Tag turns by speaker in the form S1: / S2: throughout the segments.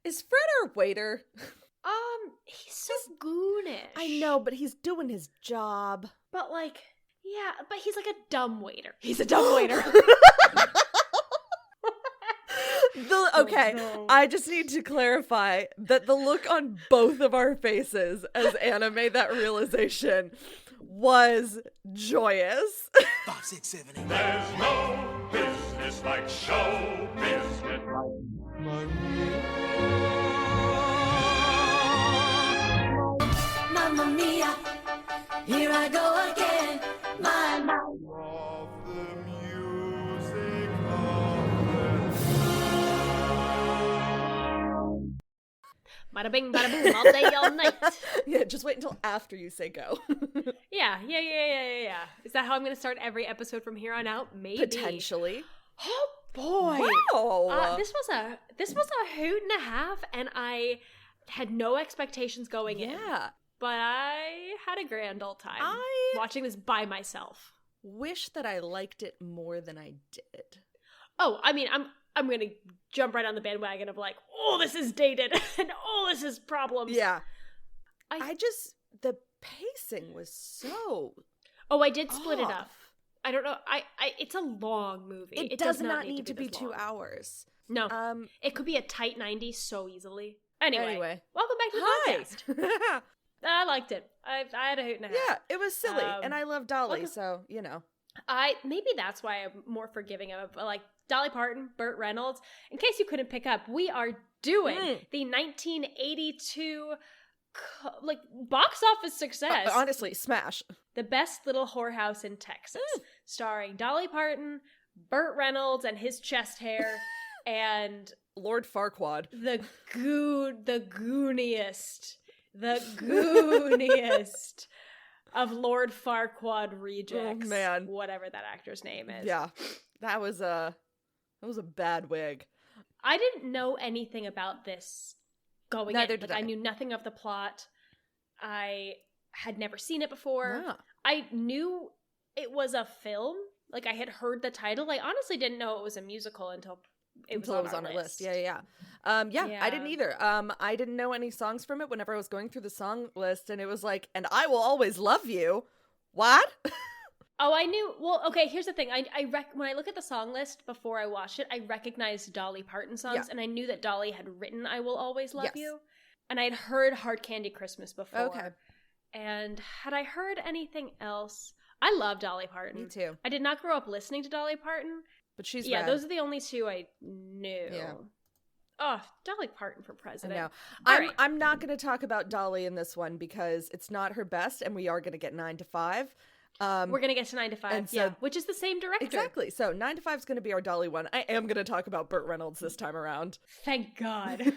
S1: Is Fred our waiter?
S2: He's so goonish.
S1: I know, but he's doing his job.
S2: But like, yeah, but he's like a dumb waiter. He's a dumb waiter.
S1: Okay, no. I just need to clarify that the look on both of our faces as Anna made that realization was joyous.
S3: 5, 6, 7, 8.
S4: There's no business like show business.
S5: Mamma mia, here I go again. My
S4: Of the music
S2: Bada bing, bada boom, all day, all night.
S1: Yeah, just wait until after you say go.
S2: Yeah. Is that how I'm going to start every episode from here on out? Maybe.
S1: Potentially.
S2: Oh boy!
S1: Wow.
S2: This was a hoot and a half, and I had no expectations going in.
S1: Yeah.
S2: But I had a grand old time watching this by myself.
S1: Wish that I liked it more than I did.
S2: Oh, I mean, I'm gonna jump right on the bandwagon of like, oh, this is dated, and oh, this is problems.
S1: Yeah. I just, the pacing was so
S2: Oh, I did split it
S1: off.
S2: up. I don't know. It's a long movie.
S1: It does not need to be 2 hours.
S2: No. It could be a tight 90 so easily. Anyway. Welcome back to the podcast. I liked it. I had a hoot and a half.
S1: Yeah, it was silly, and I love Dolly, so, you know.
S2: Maybe that's why I'm more forgiving of, like, Dolly Parton, Burt Reynolds. In case you couldn't pick up, we are doing the 1982, box office success.
S1: Honestly, smash.
S2: The Best Little Whorehouse in Texas, starring Dolly Parton, Burt Reynolds and his chest hair, and
S1: Lord Farquaad.
S2: the gooniest of Lord Farquaad rejects.
S1: Oh, man.
S2: Whatever that actor's name is.
S1: Yeah, that was a bad wig.
S2: I didn't know anything about this going
S1: Neither
S2: in.
S1: did
S2: I knew nothing of the plot. I had never seen it before.
S1: Yeah.
S2: I knew it was a film. Like, I had heard the title. I honestly didn't know it was a musical until it was on our list.
S1: Yeah. I didn't either. I didn't know any songs from it whenever I was going through the song list, and it was like, and I will always love you. What?
S2: Oh, I knew. Well, okay, here's the thing. When I look at the song list before I watched it, I recognized Dolly Parton songs, and I knew that Dolly had written I Will Always Love You. And I'd heard Hard Candy Christmas before. Okay. And had I heard anything else? I love Dolly Parton.
S1: Me too.
S2: I did not grow up listening to Dolly Parton.
S1: But she's
S2: rad.
S1: rad.
S2: Those are the only two I knew.
S1: Yeah.
S2: Oh, Dolly Parton for president.
S1: I know. I'm not going to talk about Dolly in this one because it's not her best, and we are going to get 9 to 5.
S2: We're going to get to 9 to 5, which is the same director.
S1: Exactly. So 9 to 5 is going to be our Dolly one. I am going to talk about Burt Reynolds this time around.
S2: Thank God.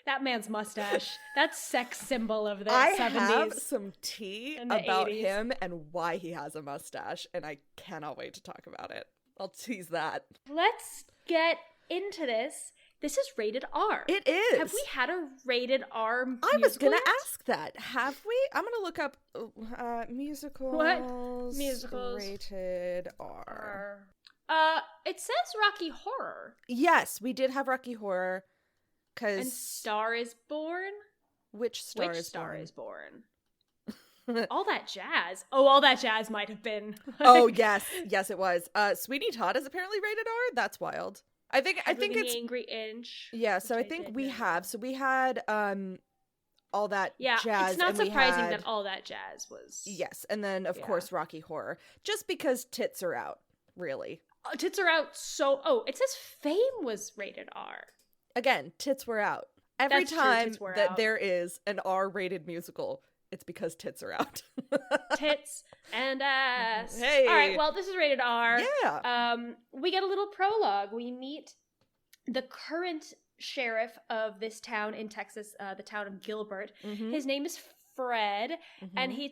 S2: That man's mustache. That sex symbol of the 70s.
S1: I have some tea about
S2: 80s.
S1: him and why he has a mustache, and I cannot wait to talk about it. I'll tease that.
S2: Let's get into this. This is rated R.
S1: It is.
S2: Have we had a rated R musical
S1: I was going to
S2: yet?
S1: ask that. Have we? I'm going to look up musicals.
S2: What? Musicals.
S1: Rated R.
S2: It says Rocky Horror.
S1: Yes, we did have Rocky Horror.
S2: And Star is Born?
S1: Which Star
S2: is Born? All That Jazz. Oh, All That Jazz might have been.
S1: Oh, yes. Yes, it was. Sweeney Todd is apparently rated R. That's wild. I think it's
S2: Angry Inch.
S1: Yeah, so I think we have. So we had All That Jazz.
S2: It's not surprising that All That Jazz was.
S1: Yes, and then of course Rocky Horror. Just because tits are out, really.
S2: Tits are out it says Fame was rated R.
S1: Again, tits were out. Every time that there is an R-rated musical, it's because tits are out.
S2: Tits and ass.
S1: Hey.
S2: All right, well, this is rated R.
S1: Yeah.
S2: We get a little prologue. We meet the current sheriff of this town in Texas, the town of Gilbert. Mm-hmm. His name is Fred, and he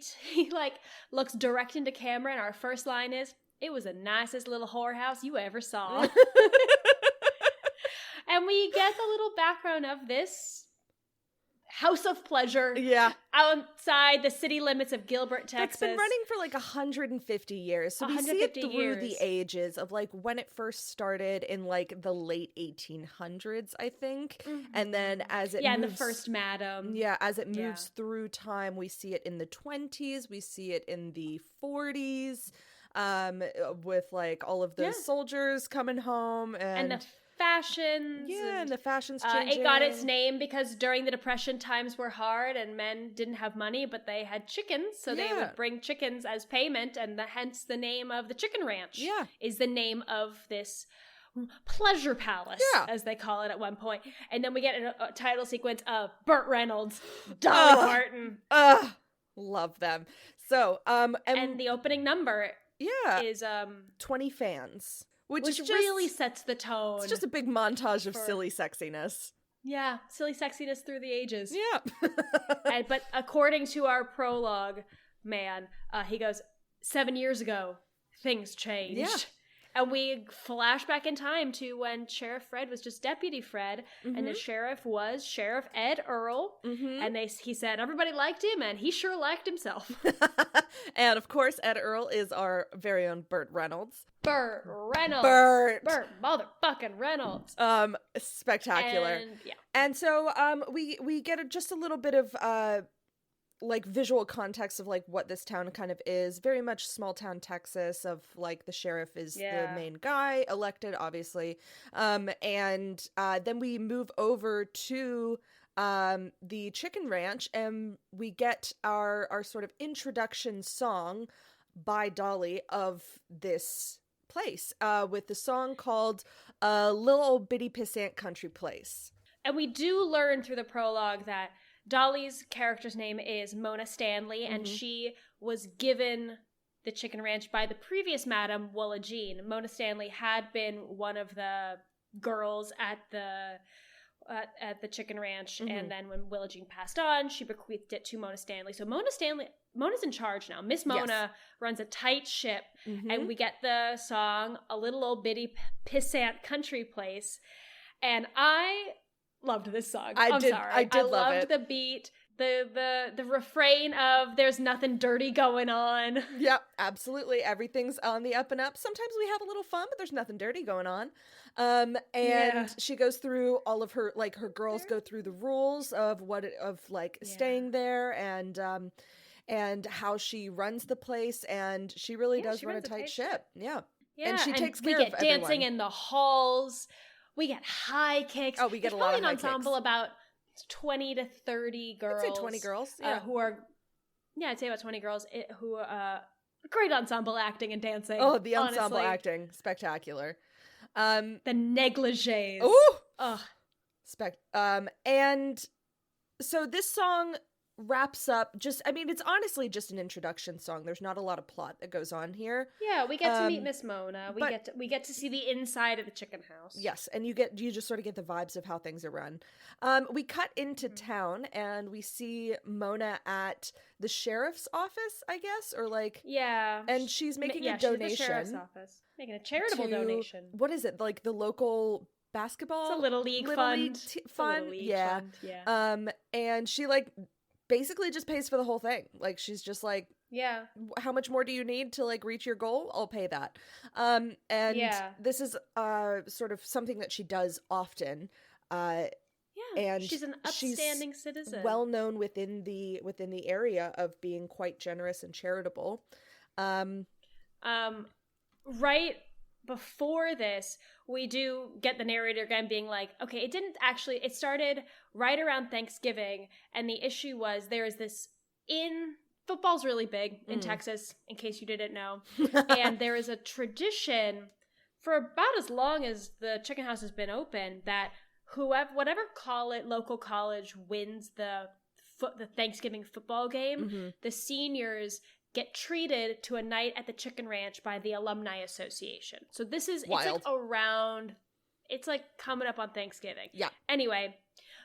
S2: like looks direct into camera, and our first line is, "It was the nicest little whorehouse you ever saw." And we get the little background of this house of pleasure.
S1: Yeah.
S2: Outside the city limits of Gilbert, Texas.
S1: That's been running for like 150 years. So we see it through the ages of like when it first started in like the late 1800s, I think. Mm-hmm. And then as it moves,
S2: and the first madam.
S1: Yeah, as it moves through time, we see it in the 20s, we see it in the 40s, with like all of the soldiers coming home and
S2: the fashions.
S1: Yeah, and the fashions changing.
S2: It got its name because during the Depression times were hard and men didn't have money, but they had chickens, so they would bring chickens as payment, and hence the name of the Chicken Ranch is the name of this pleasure palace, as they call it at one point. And then we get a title sequence of Burt Reynolds, Dolly Parton.
S1: Love them. So,
S2: and the opening number is
S1: 20 fans. Which just,
S2: really sets the tone.
S1: It's just a big montage of silly sexiness.
S2: Yeah, silly sexiness through the ages.
S1: Yeah.
S2: But according to our prologue man, he goes, 7 years ago, things changed. Yeah. And we flash back in time to when Sheriff Fred was just Deputy Fred, and the sheriff was Sheriff Ed Earl, and he said everybody liked him, and he sure liked himself.
S1: And of course, Ed Earl is our very own Burt Reynolds.
S2: Burt Reynolds. Burt motherfucking Reynolds.
S1: Spectacular. And so we get just a little bit of like visual context of like what this town kind of is. Very much small town Texas, of like the sheriff is the main guy, elected obviously. And then we move over to the Chicken Ranch, and we get our sort of introduction song by Dolly of this place, with the song called Little Old Bitty Pissant Country Place.
S2: And we do learn through the prologue that Dolly's character's name is Mona Stanley, and she was given the Chicken Ranch by the previous madam, Willa Jean. Mona Stanley had been one of the girls at the Chicken Ranch, and then when Willa Jean passed on, she bequeathed it to Mona Stanley. So Mona's in charge now. Miss Mona runs a tight ship, and we get the song A Little Old Bitty Pissant Country Place, and I loved this song. I did love it. I loved the beat, the refrain of "There's nothing dirty going on."
S1: Yep, absolutely. Everything's on the up and up. Sometimes we have a little fun, but there's nothing dirty going on. And she goes through all of her, like, her girls go through the rules of staying there, and how she runs the place, and she really does run a tight ship. Yeah. And she takes care of everyone.
S2: We get dancing in the halls. We get high kicks.
S1: Oh, we get a lot of high kicks.
S2: There's probably an ensemble about 20 to 30 girls.
S1: I'd say 20 girls,
S2: I'd say about 20 girls who great ensemble acting and dancing.
S1: Oh, the ensemble acting. Spectacular.
S2: The negligees.
S1: Ooh! And so this song wraps up it's honestly just an introduction song. There's not a lot of plot that goes on here.
S2: Yeah, we get to meet Miss Mona. We get to see the inside of the chicken house.
S1: Yes, and you just sort of get the vibes of how things are run. We cut into town, and we see Mona at the sheriff's office, I guess, or like and she's making a donation.
S2: She's at the sheriff's office, making a charitable donation.
S1: What is it, like the local basketball?
S2: It's a little league fund.
S1: Fund. Yeah. And she basically just pays for the whole thing. Like, she's just like, how much more do you need to like reach your goal? I'll pay that. And this is sort of something that she does often. And
S2: she's an upstanding citizen,
S1: well known within the area of being quite generous and charitable.
S2: Right before this, we do get the narrator again being like, okay, it started right around Thanksgiving, and the issue was football's really big in Texas, in case you didn't know, and there is a tradition for about as long as the chicken house has been open that whatever local college wins the Thanksgiving football game, the seniors get treated to a night at the Chicken Ranch by the Alumni Association. So this is
S1: wild.
S2: It's like coming up on Thanksgiving.
S1: Yeah.
S2: Anyway,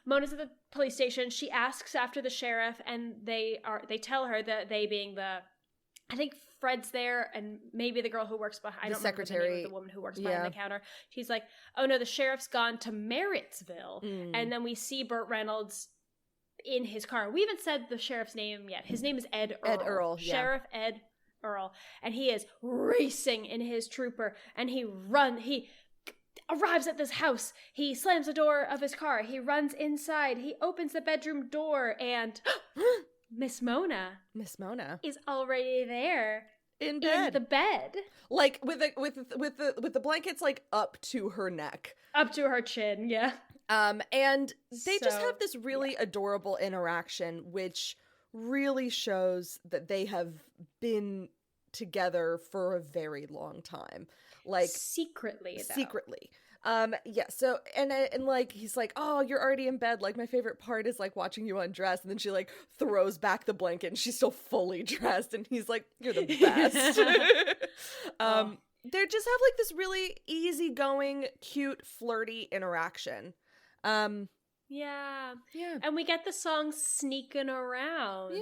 S2: Mona's at the police station. She asks after the sheriff, and they tell her that they being I think Fred's there, and maybe the girl who works behind, I don't remember the name of the woman who works behind the counter. She's like, oh no, the sheriff's gone to Marrittsville. And then we see Burt Reynolds in his car. We haven't said the sheriff's name yet. His name is Ed Earl.
S1: Ed Earl, yeah.
S2: Sheriff Ed Earl. And he is racing in his trooper. And he arrives at this house. He slams the door of his car. He runs inside. He opens the bedroom door, and Miss Mona is already there
S1: in bed.
S2: In the bed,
S1: like with the blankets like up to her neck,
S2: up to her chin. Yeah.
S1: And they just have this really adorable interaction, which really shows that they have been together for a very long time. Like
S2: secretly.
S1: Yeah, so and like he's like, oh, you're already in bed, like my favorite part is like watching you undress, and then she like throws back the blanket and she's still fully dressed, and he's like, you're the best. They just have like this really easygoing, cute, flirty interaction.
S2: Yeah. And we get the song Sneaking Around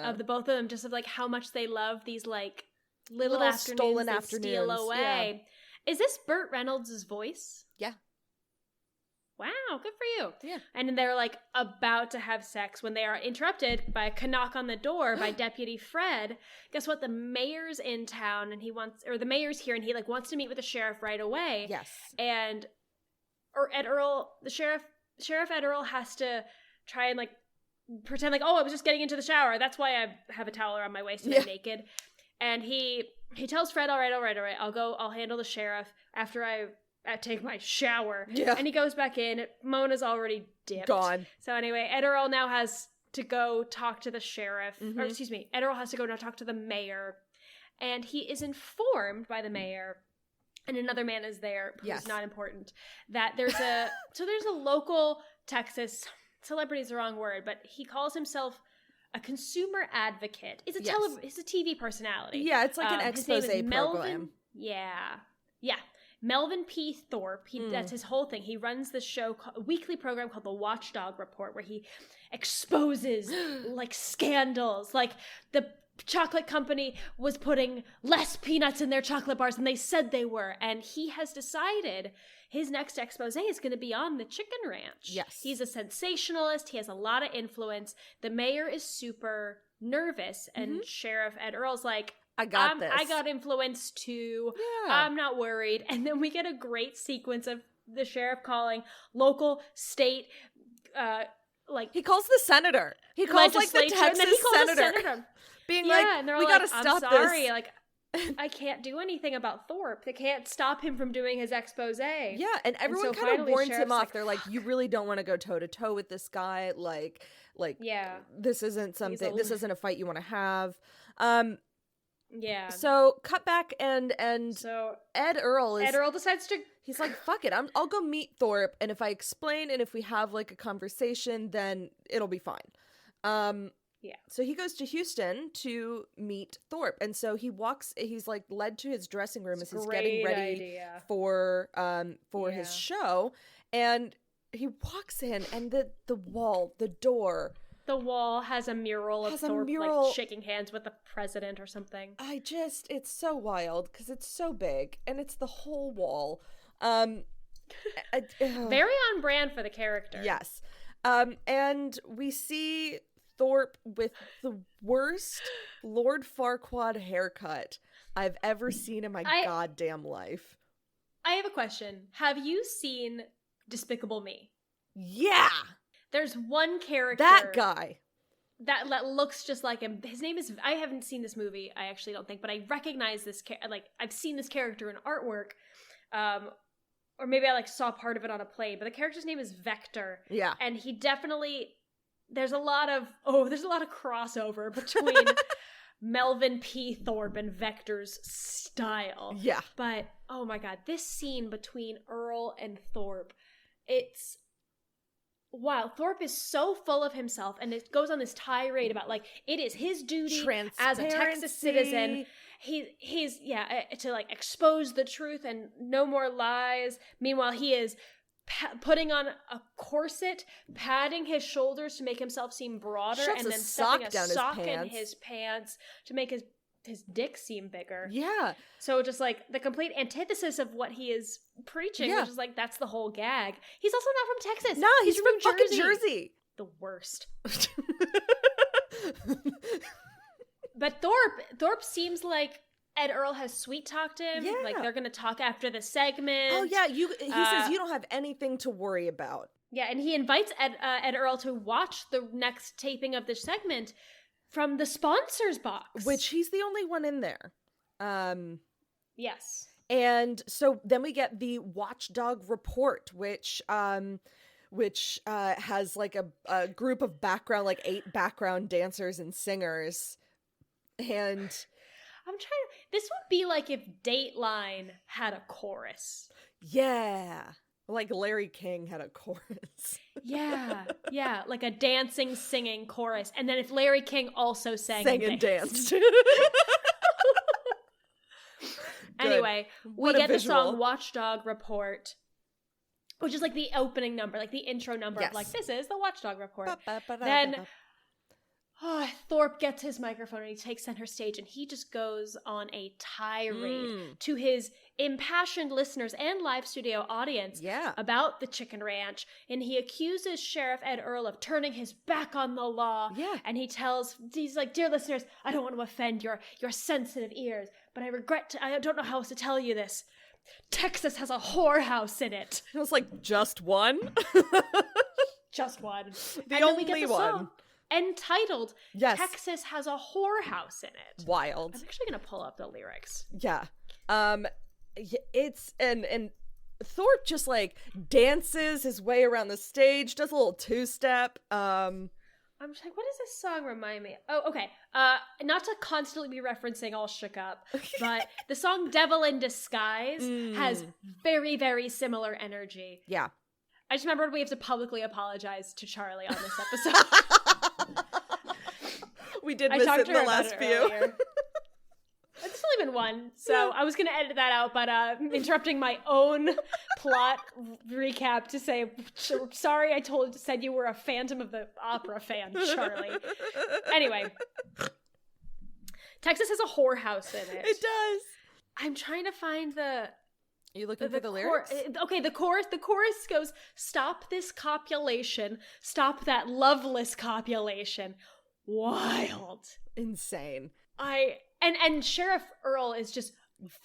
S2: of the both of them, just of like how much they love these like little afternoons
S1: stolen
S2: that
S1: afternoons
S2: steal away. Is this Burt Reynolds' voice?
S1: Yeah.
S2: Wow, good for you.
S1: Yeah.
S2: And they're like about to have sex when they are interrupted by a knock on the door by Deputy Fred. Guess what? The mayor's in town, and the mayor's here, and he like wants to meet with the sheriff right away.
S1: Yes.
S2: And Sheriff Ed Earl has to try and like pretend like, oh, I was just getting into the shower. That's why I have a towel around my waist and I'm naked. And he tells Fred, all right, I'll handle the sheriff after I take my shower. Yeah. And he goes back in. Mona's already dipped.
S1: Gone.
S2: So anyway, Ed Earl now has to go talk to the sheriff. Or excuse me, Ed Earl has to go now talk to the mayor. And he is informed by the mayor, and another man is there who's not important, that there's a local Texas, celebrity is the wrong word, but he calls himself a consumer advocate. It's a TV personality.
S1: Yeah, it's like an expose program.
S2: Yeah. Melvin P. Thorpe. That's his whole thing. He runs this show, a weekly program called the Watchdog Report, where he exposes like scandals, like the chocolate company was putting less peanuts in their chocolate bars than they said they were, and he has decided his next expose is going to be on the chicken ranch.
S1: Yes.
S2: He's a sensationalist. He has a lot of influence. The mayor is super nervous, and Sheriff Ed Earl's like, I got this. I got influence too. Yeah. I'm not worried. And then we get a great sequence of the sheriff calling local, state, like...
S1: He calls the senator. He calls like the Texas senator. Being like, we gotta stop this.
S2: I'm sorry, like, I can't do anything about Thorpe. They can't stop him from doing his expose.
S1: Yeah, and everyone kind of warns him off. They're like, you really don't want to go toe to toe with this guy. Like, this isn't something. This isn't a fight you want to have.
S2: Yeah.
S1: So cut back and
S2: so
S1: Ed Earl
S2: decides to.
S1: He's like, fuck it. I'll go meet Thorpe, and if I explain and if we have like a conversation, then it'll be fine.
S2: Yeah.
S1: So he goes to Houston to meet Thorpe. And so he's like led to his dressing room as he's getting ready for his show. And he walks in, and the wall has
S2: a mural of Thorpe like shaking hands with the president or something.
S1: It's so wild because it's so big and it's the whole wall.
S2: Very on brand for the character.
S1: Yes. And we see Thorpe with the worst Lord Farquaad haircut I've ever seen in my goddamn life.
S2: I have a question. Have you seen Despicable Me?
S1: Yeah.
S2: There's one character.
S1: That guy.
S2: That looks just like him. His name is... I haven't seen this movie, I actually don't think, but I recognize this... I've seen this character in artwork. Or maybe I saw part of it on a play, but the character's name is Vector.
S1: Yeah.
S2: And he definitely... There's a lot of crossover between Melvin P. Thorpe and Vector's style.
S1: Yeah.
S2: But, oh my god, this scene between Earl and Thorpe, it's... Wow, Thorpe is so full of himself, and it goes on this tirade about, it is his duty as a Texas citizen. He's to, expose the truth and no more lies. Meanwhile, he is... putting on a corset, padding his shoulders to make himself seem broader, and then stuffing a sock in his pants to make his dick seem bigger.
S1: Yeah.
S2: So just the complete antithesis of what he is preaching, which is that's the whole gag. He's also not from Texas.
S1: No, he's from fucking Jersey.
S2: the worst. But Thorpe seems like Ed Earl has sweet-talked him.
S1: Yeah.
S2: Like, they're going to talk after the segment.
S1: Oh, yeah. He says you don't have anything to worry about.
S2: Yeah, and he invites Ed Earl to watch the next taping of the segment from the sponsors box.
S1: Which he's the only one in there.
S2: Yes.
S1: And so then we get the Watchdog Report, which has like a group of background, like 8 background dancers and singers. And
S2: this would be like if Dateline had a chorus.
S1: Yeah. Like Larry King had a chorus.
S2: Yeah. Like a dancing, singing chorus. And then if Larry King also sang and danced. Anyway, we get the song Watchdog Report, which is like the opening number, like the intro number of like, this is the Watchdog Report. Then Thorpe gets his microphone and he takes center stage and he just goes on a tirade to his impassioned listeners and live studio audience about the Chicken Ranch. And he accuses Sheriff Ed Earl of turning his back on the law. Yeah. And he's like, dear listeners, I don't want to offend your sensitive ears, but I don't know how else to tell you this. Texas has a whorehouse in it.
S1: It was like, just one?
S2: Just one.
S1: The only one.
S2: Entitled, Texas has a whorehouse in it.
S1: Wild.
S2: I'm actually going to pull up the lyrics.
S1: Yeah. It's, and Thorpe just like dances his way around the stage, does a little 2-step. I'm
S2: just like, what does this song remind me of? Oh, okay. Not to constantly be referencing All Shook Up, but the song Devil in Disguise has very, very similar energy. Yeah. I just remembered we have to publicly apologize to Charlie on this episode.
S1: We did miss it in the last few.
S2: It's only been one, so I was going to edit that out, but interrupting my own plot recap to say, sorry I said you were a Phantom of the Opera fan, Charlie. Anyway, Texas has a whorehouse in it.
S1: It does.
S2: I'm trying to find the...
S1: Are you looking for the lyrics?
S2: Okay, the chorus goes, stop this copulation, stop that loveless copulation. Wild.
S1: Insane.
S2: And Sheriff Earl is just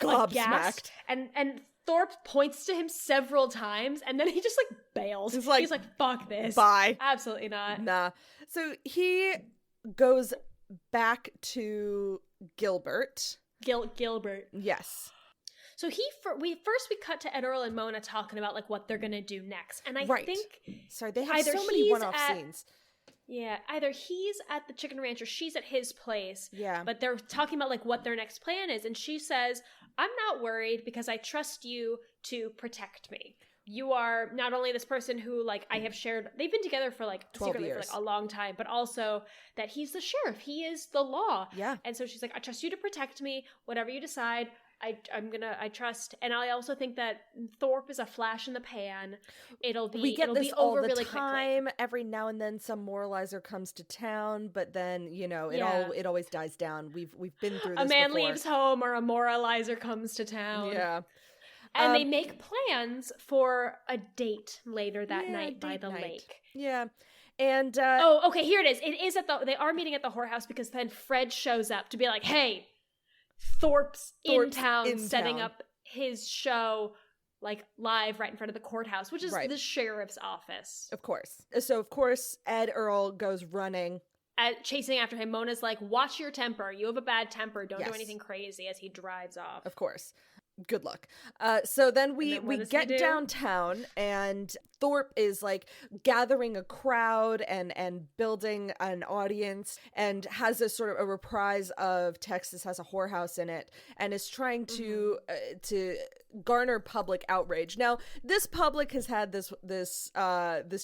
S2: gobsmacked. And Thorpe points to him several times, and then he just like bails. He's like, fuck this.
S1: Bye.
S2: Absolutely not.
S1: Nah. So he goes back to Gilbert.
S2: Gilbert.
S1: Yes.
S2: So we cut to Ed Earl and Mona talking about like what they're gonna do next, and I think
S1: they have so many one-off scenes.
S2: Yeah, either he's at the Chicken Ranch or she's at his place.
S1: Yeah,
S2: but they're talking about like what their next plan is, and she says, "I'm not worried because I trust you to protect me. You are not only this person who like I have shared. They've been together for like
S1: 12 years,
S2: for like a long time, but also that he's the sheriff. He is the law. Yeah, and so she's like, I trust you to protect me. Whatever you decide." I trust, and I also think that Thorpe is a flash in the pan.
S1: We get this all the really time. Quickly. Every now and then, some moralizer comes to town, but then it always dies down. We've been through this.
S2: A man
S1: before.
S2: leaves home, or a moralizer comes to town.
S1: Yeah,
S2: and they make plans for a date later that night by the lake.
S1: Yeah. And
S2: okay, here it is. It is they are meeting at the whorehouse because then Fred shows up to be like, hey, Thorpe's in town setting up his show like live right in front of the courthouse, which is the sheriff's office.
S1: Of course. So of course Ed Earl goes running.
S2: Chasing after him. Mona's like, watch your temper. You have a bad temper. Don't do anything crazy, as he drives off.
S1: Of course. Good luck. So then we get downtown, and Thorpe is like gathering a crowd and building an audience, and has a sort of a reprise of Texas has a whorehouse in it, and is trying to garner public outrage. Now, this public has had this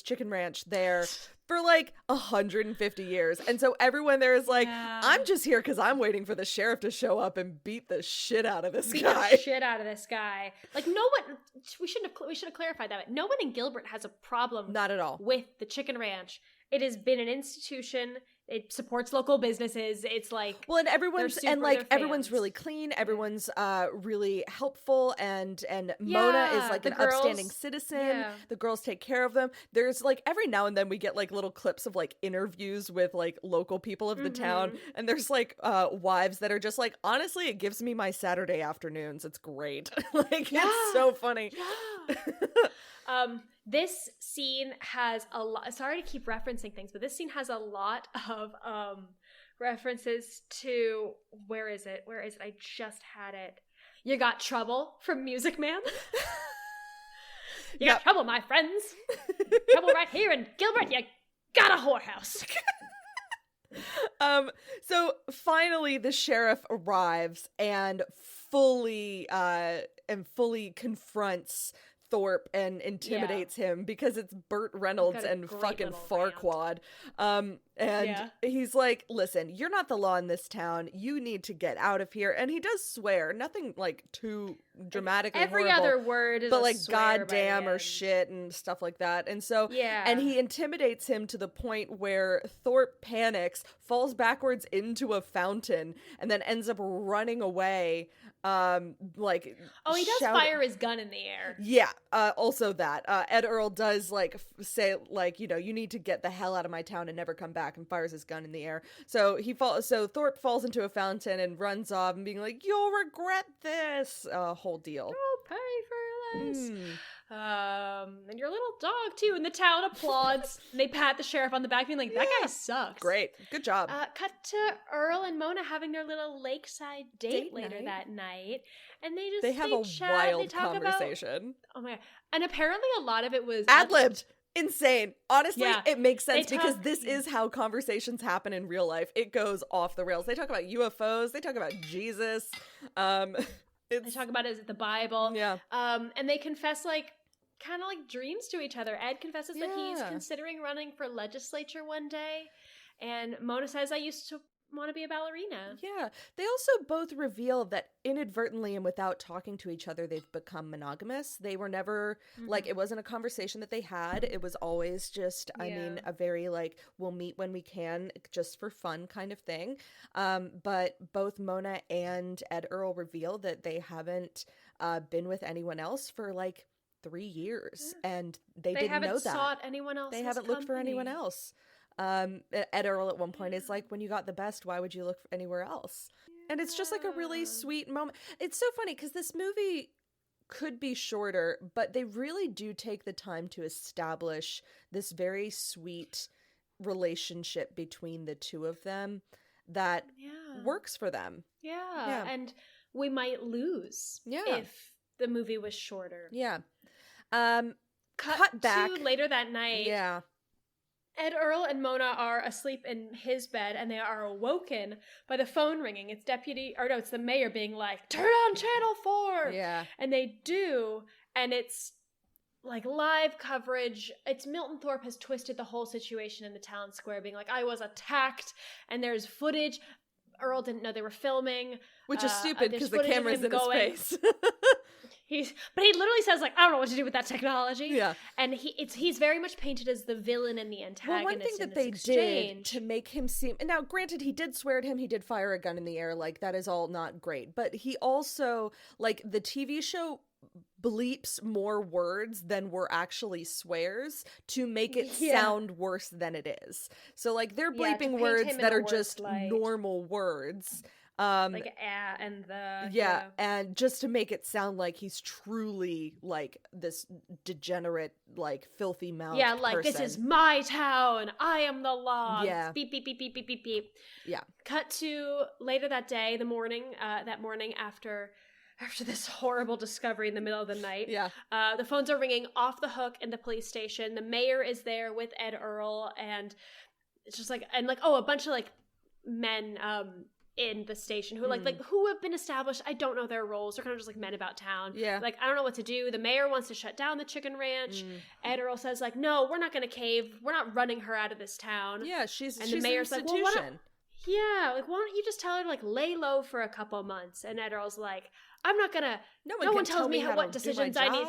S1: chicken ranch there for like 150 years. And so everyone there is like, I'm just here because I'm waiting for the sheriff to show up and beat the shit out of this guy.
S2: Like no one, we should have clarified that. No one in Gilbert has a problem.
S1: Not at all.
S2: With the chicken ranch. It has been an institution it supports local businesses. It's like,
S1: well, and everyone's
S2: fans.
S1: really clean. Everyone's really helpful, and Mona is like an upstanding citizen.
S2: Yeah.
S1: The girls take care of them. There's like every now and then we get like little clips of like interviews with like local people of the town, and there's like wives that are just like, honestly, it gives me my Saturday afternoons. It's great. Like it's so funny.
S2: Yeah. This scene has a lot. Sorry to keep referencing things, but this scene has a lot of references to where is it? I just had it. You got trouble from Music Man. You got trouble, my friends. Trouble right here in Gilbert. You got a whorehouse.
S1: So finally the sheriff arrives and fully confronts Thorpe and intimidates him because it's Burt Reynolds and fucking Farquaad. He's like, listen, you're not the law in this town. You need to get out of here. And he does swear, nothing like too dramatically
S2: every
S1: horrible,
S2: other word is
S1: but
S2: a
S1: like
S2: swear
S1: goddamn or shit and stuff like that. And so and he intimidates him to the point where Thorpe panics, falls backwards into a fountain, and then ends up running away. He does
S2: fire his gun in the air.
S1: Yeah, also that Ed Earl does like say like, you know, you need to get the hell out of my town and never come back, and fires his gun in the air. So Thorpe falls into a fountain and runs off and being like, you'll regret this, whole deal.
S2: I'll pay for this. And your little dog too, and the town applauds. And they pat the sheriff on the back, being like, that guy sucks.
S1: Great, good job.
S2: Cut to Earl and Mona having their little lakeside date later that night, and they
S1: have a
S2: chat,
S1: wild conversation.
S2: Oh my god! And apparently a lot of it was
S1: ad-libbed. Insane. Honestly, it makes sense because this is how conversations happen in real life. It goes off the rails. They talk about UFOs. They talk about Jesus.
S2: They talk about the Bible.
S1: Yeah.
S2: And they confess like kind of like dreams to each other. Ed confesses that he's considering running for legislature one day, and Mona says, I used to want to be a ballerina.
S1: Yeah. They also both reveal that inadvertently and without talking to each other, they've become monogamous. They were never like, it wasn't a conversation that they had. It was always just, I mean, a very like, we'll meet when we can, just for fun kind of thing. But both Mona and Ed Earl reveal that they haven't been with anyone else for like 3 years, and they didn't know that.
S2: They haven't sought anyone else.
S1: They haven't looked for anyone else. Ed Earl at one point is like, when you got the best, why would you look for anywhere else? And it's just like a really sweet moment. It's so funny because this movie could be shorter, but they really do take the time to establish this very sweet relationship between the two of them that works for them.
S2: Yeah. And we might lose if the movie was shorter.
S1: Yeah.
S2: Cut
S1: back
S2: to later that night.
S1: Yeah.
S2: Ed Earl and Mona are asleep in his bed, and they are awoken by the phone ringing. It's it's the mayor being like, turn on channel 4.
S1: Yeah.
S2: And they do, and it's like live coverage. It's Milton Thorpe has twisted the whole situation in the town square, being like, I was attacked, and there's footage. Earl didn't know they were filming.
S1: Which is stupid because the camera's in his face.
S2: But he literally says like, I don't know what to do with that technology.
S1: Yeah.
S2: And he's very much painted as the villain and the antagonist.
S1: Well, one thing that they did to make him seem, and now granted he did swear at him, he did fire a gun in the air, like that is all not great, but he also, like, the TV show bleeps more words than were actually swears to make it sound worse than it is. So like they're bleeping words that are just normal words.
S2: Like and the
S1: and just to make it sound like he's truly like this degenerate, like filthy mouth
S2: like
S1: person.
S2: This is my town, I am the law.
S1: Yeah.
S2: Beep beep beep beep beep beep beep.
S1: Yeah.
S2: Cut to later that day, that morning after this horrible discovery in the middle of the night.
S1: Yeah.
S2: The phones are ringing off the hook in the police station. The mayor is there with Ed Earl, and it's just like, and like, a bunch of like men in the station who like who have been established. I don't know their roles. They're kind of just like men about town.
S1: Yeah.
S2: Like, I don't know what to do. The mayor wants to shut down the chicken ranch. Ed Earl says like, no, we're not going to cave. We're not running her out of this town.
S1: Yeah, she's
S2: the mayor's
S1: an
S2: like, well,
S1: institution.
S2: why don't you just tell her to like lay low for a couple months? And Ed Earl's like, I'm not gonna. No one tells me what decisions I need.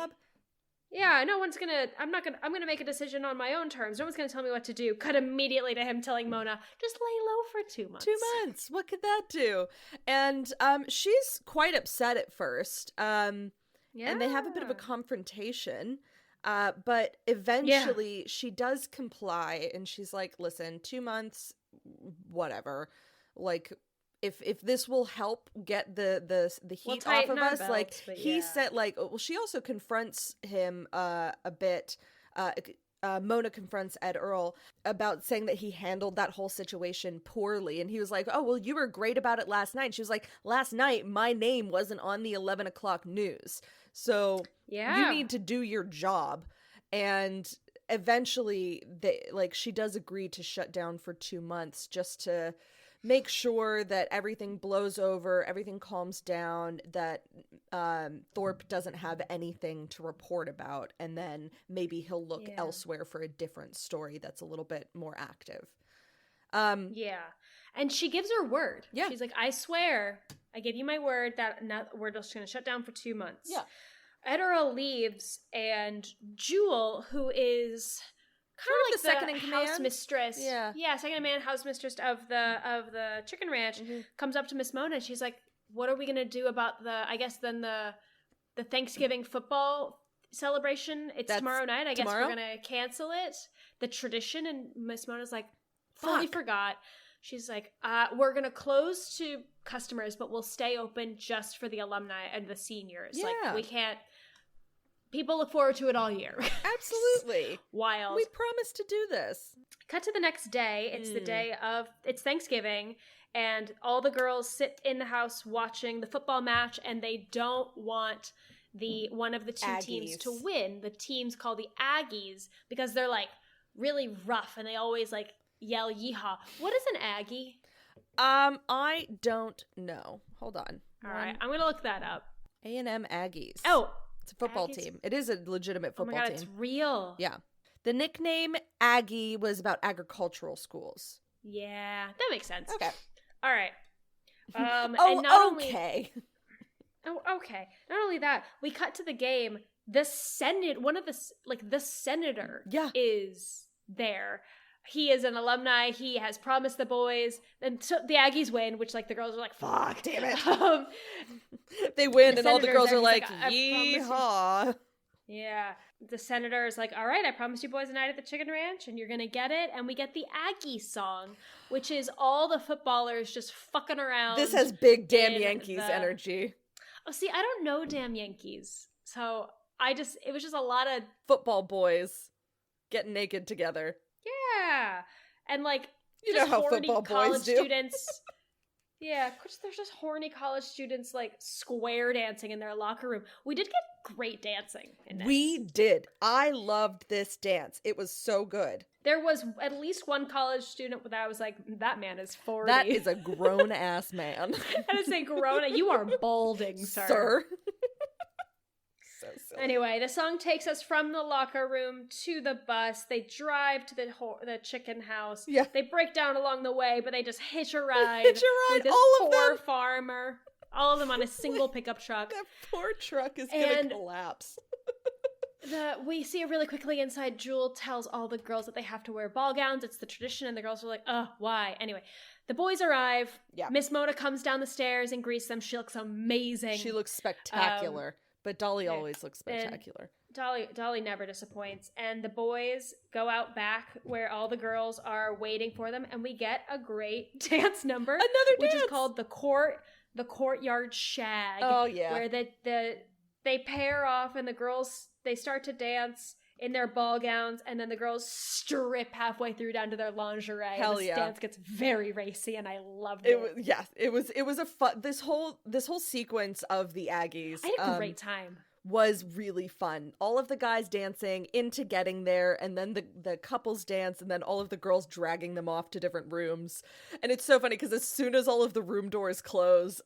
S2: yeah, I'm gonna make a decision on my own terms. No one's gonna tell me what to do. Cut immediately to him telling Mona, just lay low for 2 months.
S1: 2 months. What could that do? And she's quite upset at first. And they have a bit of a confrontation. But eventually she does comply, and she's like, listen, 2 months, whatever. Like, if this will help get the heat off of us,
S2: belts,
S1: like he said, like, well, she also confronts him a bit. Mona confronts Ed Earl about saying that he handled that whole situation poorly, and he was like, oh, well, you were great about it last night. And she was like, last night my name wasn't on the 11 o'clock news, so you need to do your job. And eventually she does agree to shut down for 2 months just to make sure that everything blows over, everything calms down, that Thorpe doesn't have anything to report about, and then maybe he'll look elsewhere for a different story that's a little bit more active.
S2: And she gives her word.
S1: Yeah.
S2: She's like, I swear, I give you my word that we're just going to shut down for 2 months.
S1: Yeah.
S2: Ed Earl leaves, and Jewel, who is kind of like the second in command, house mistress. Yeah, second in command, house mistress of the chicken ranch, comes up to Miss Mona, and she's like, what are we gonna do about the Thanksgiving football celebration? That's tomorrow night. I guess we're gonna cancel it. The tradition. And Miss Mona's like, fully forgot. She's like, we're gonna close to customers, but we'll stay open just for the alumni and the seniors.
S1: Yeah.
S2: Like, we can't. People look forward to it all year.
S1: Absolutely.
S2: Wild.
S1: We promised to do this.
S2: Cut to the next day. It's the day it's Thanksgiving, and all the girls sit in the house watching the football match, and they don't want one of the two teams to win. The team's called the Aggies because they're like really rough, and they always like yell yeehaw. What is an Aggie?
S1: I don't know. Hold on.
S2: All right, I'm gonna look that up.
S1: A&M Aggies.
S2: Oh,
S1: it's a football team. It is a legitimate football team.
S2: Oh my God, it's real.
S1: Yeah. The nickname Aggie was about agricultural schools.
S2: Yeah, that makes sense.
S1: Okay.
S2: All right.
S1: Okay.
S2: Okay. Not only that, we cut to the game. The senator is there. He is an alumni. He has promised the boys, and so the Aggies win, which like the girls are like, "Fuck, damn it!"
S1: They win, and all the girls are like, "Yeehaw!"
S2: Yeah, the senator is like, "All right, I promised you boys a night at the chicken ranch, and you're gonna get it." And we get the Aggie song, which is all the footballers just fucking around.
S1: This has big damn Yankees energy.
S2: Oh, see, I don't know damn Yankees, so it was just a lot of
S1: football boys getting naked together.
S2: Yeah, and like
S1: you know how football boys do.
S2: Students, yeah, there's just horny college students like square dancing in their locker room. We did get great dancing in this.
S1: We did. I loved this dance. It was so good.
S2: There was at least one college student that I was like, that man is 40.
S1: That is a grown ass man.
S2: I didn't say grown. You are balding, sir.
S1: So silly.
S2: Anyway, the song takes us from the locker room to the bus. They drive to the chicken house.
S1: Yeah.
S2: They break down along the way, but they just hitch a ride. With this
S1: all of
S2: poor
S1: them.
S2: farmer. All of them on a single pickup truck.
S1: That poor truck is gonna collapse.
S2: We see it really quickly inside. Jewel tells all the girls that they have to wear ball gowns. It's the tradition, and the girls are like, why? Anyway, the boys arrive. Yeah. Miss Mona comes down the stairs and greets them. She looks amazing.
S1: She looks spectacular. But Dolly always looks spectacular.
S2: Dolly never disappoints. And the boys go out back where all the girls are waiting for them, and we get a great dance number. Which is called the Courtyard Shag.
S1: Oh yeah.
S2: Where they pair off, and the girls they start to dance in their ball gowns, and then the girls strip halfway through down to their lingerie.
S1: Hell
S2: and
S1: yeah.
S2: Dance gets very racy, and I loved it.
S1: It was a fun. This whole sequence of the Aggies.
S2: I had a great time.
S1: Was really fun. All of the guys dancing into getting there, and then the couples dance, and then all of the girls dragging them off to different rooms. And it's so funny because as soon as all of the room doors close,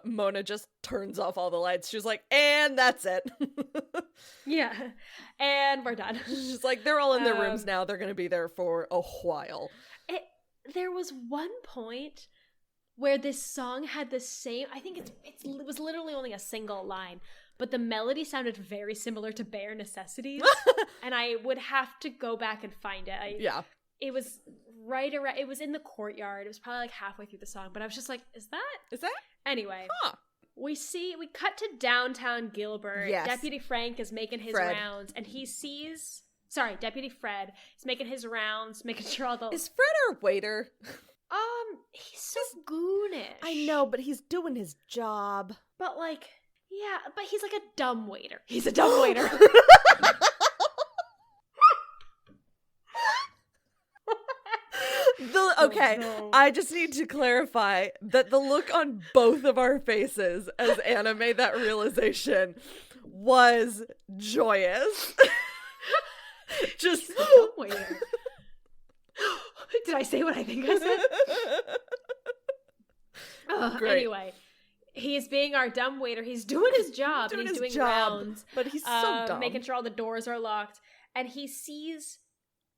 S1: Mona just turns off all the lights. She's like, and that's it.
S2: Yeah. And we're done.
S1: She's like, they're all in their rooms now. They're going to be there for a while.
S2: There was one point where this song had the same, I think it was literally only a single line, but the melody sounded very similar to Bare Necessities. And I would have to go back and find it. It was right around, it was in the courtyard. It was probably like halfway through the song, but I was just like, is that? Anyway.
S1: Huh.
S2: We cut to downtown Gilbert.
S1: Yes.
S2: Deputy Frank is making his rounds, and he sees... Sorry, Deputy Fred is making his rounds, making sure all the...
S1: Is Fred our waiter?
S2: He's so goonish.
S1: I know, but he's doing his job.
S2: But like, yeah, but he's like a dumb waiter. He's a dumb waiter.
S1: I just need to clarify that the look on both of our faces as Anna made that realization was joyous. Just
S2: dumb waiter. Did I say what I think I said? Anyway, he's being our dumb waiter. He's doing his job. He's doing rounds.
S1: But he's so dumb.
S2: Making sure all the doors are locked. And he sees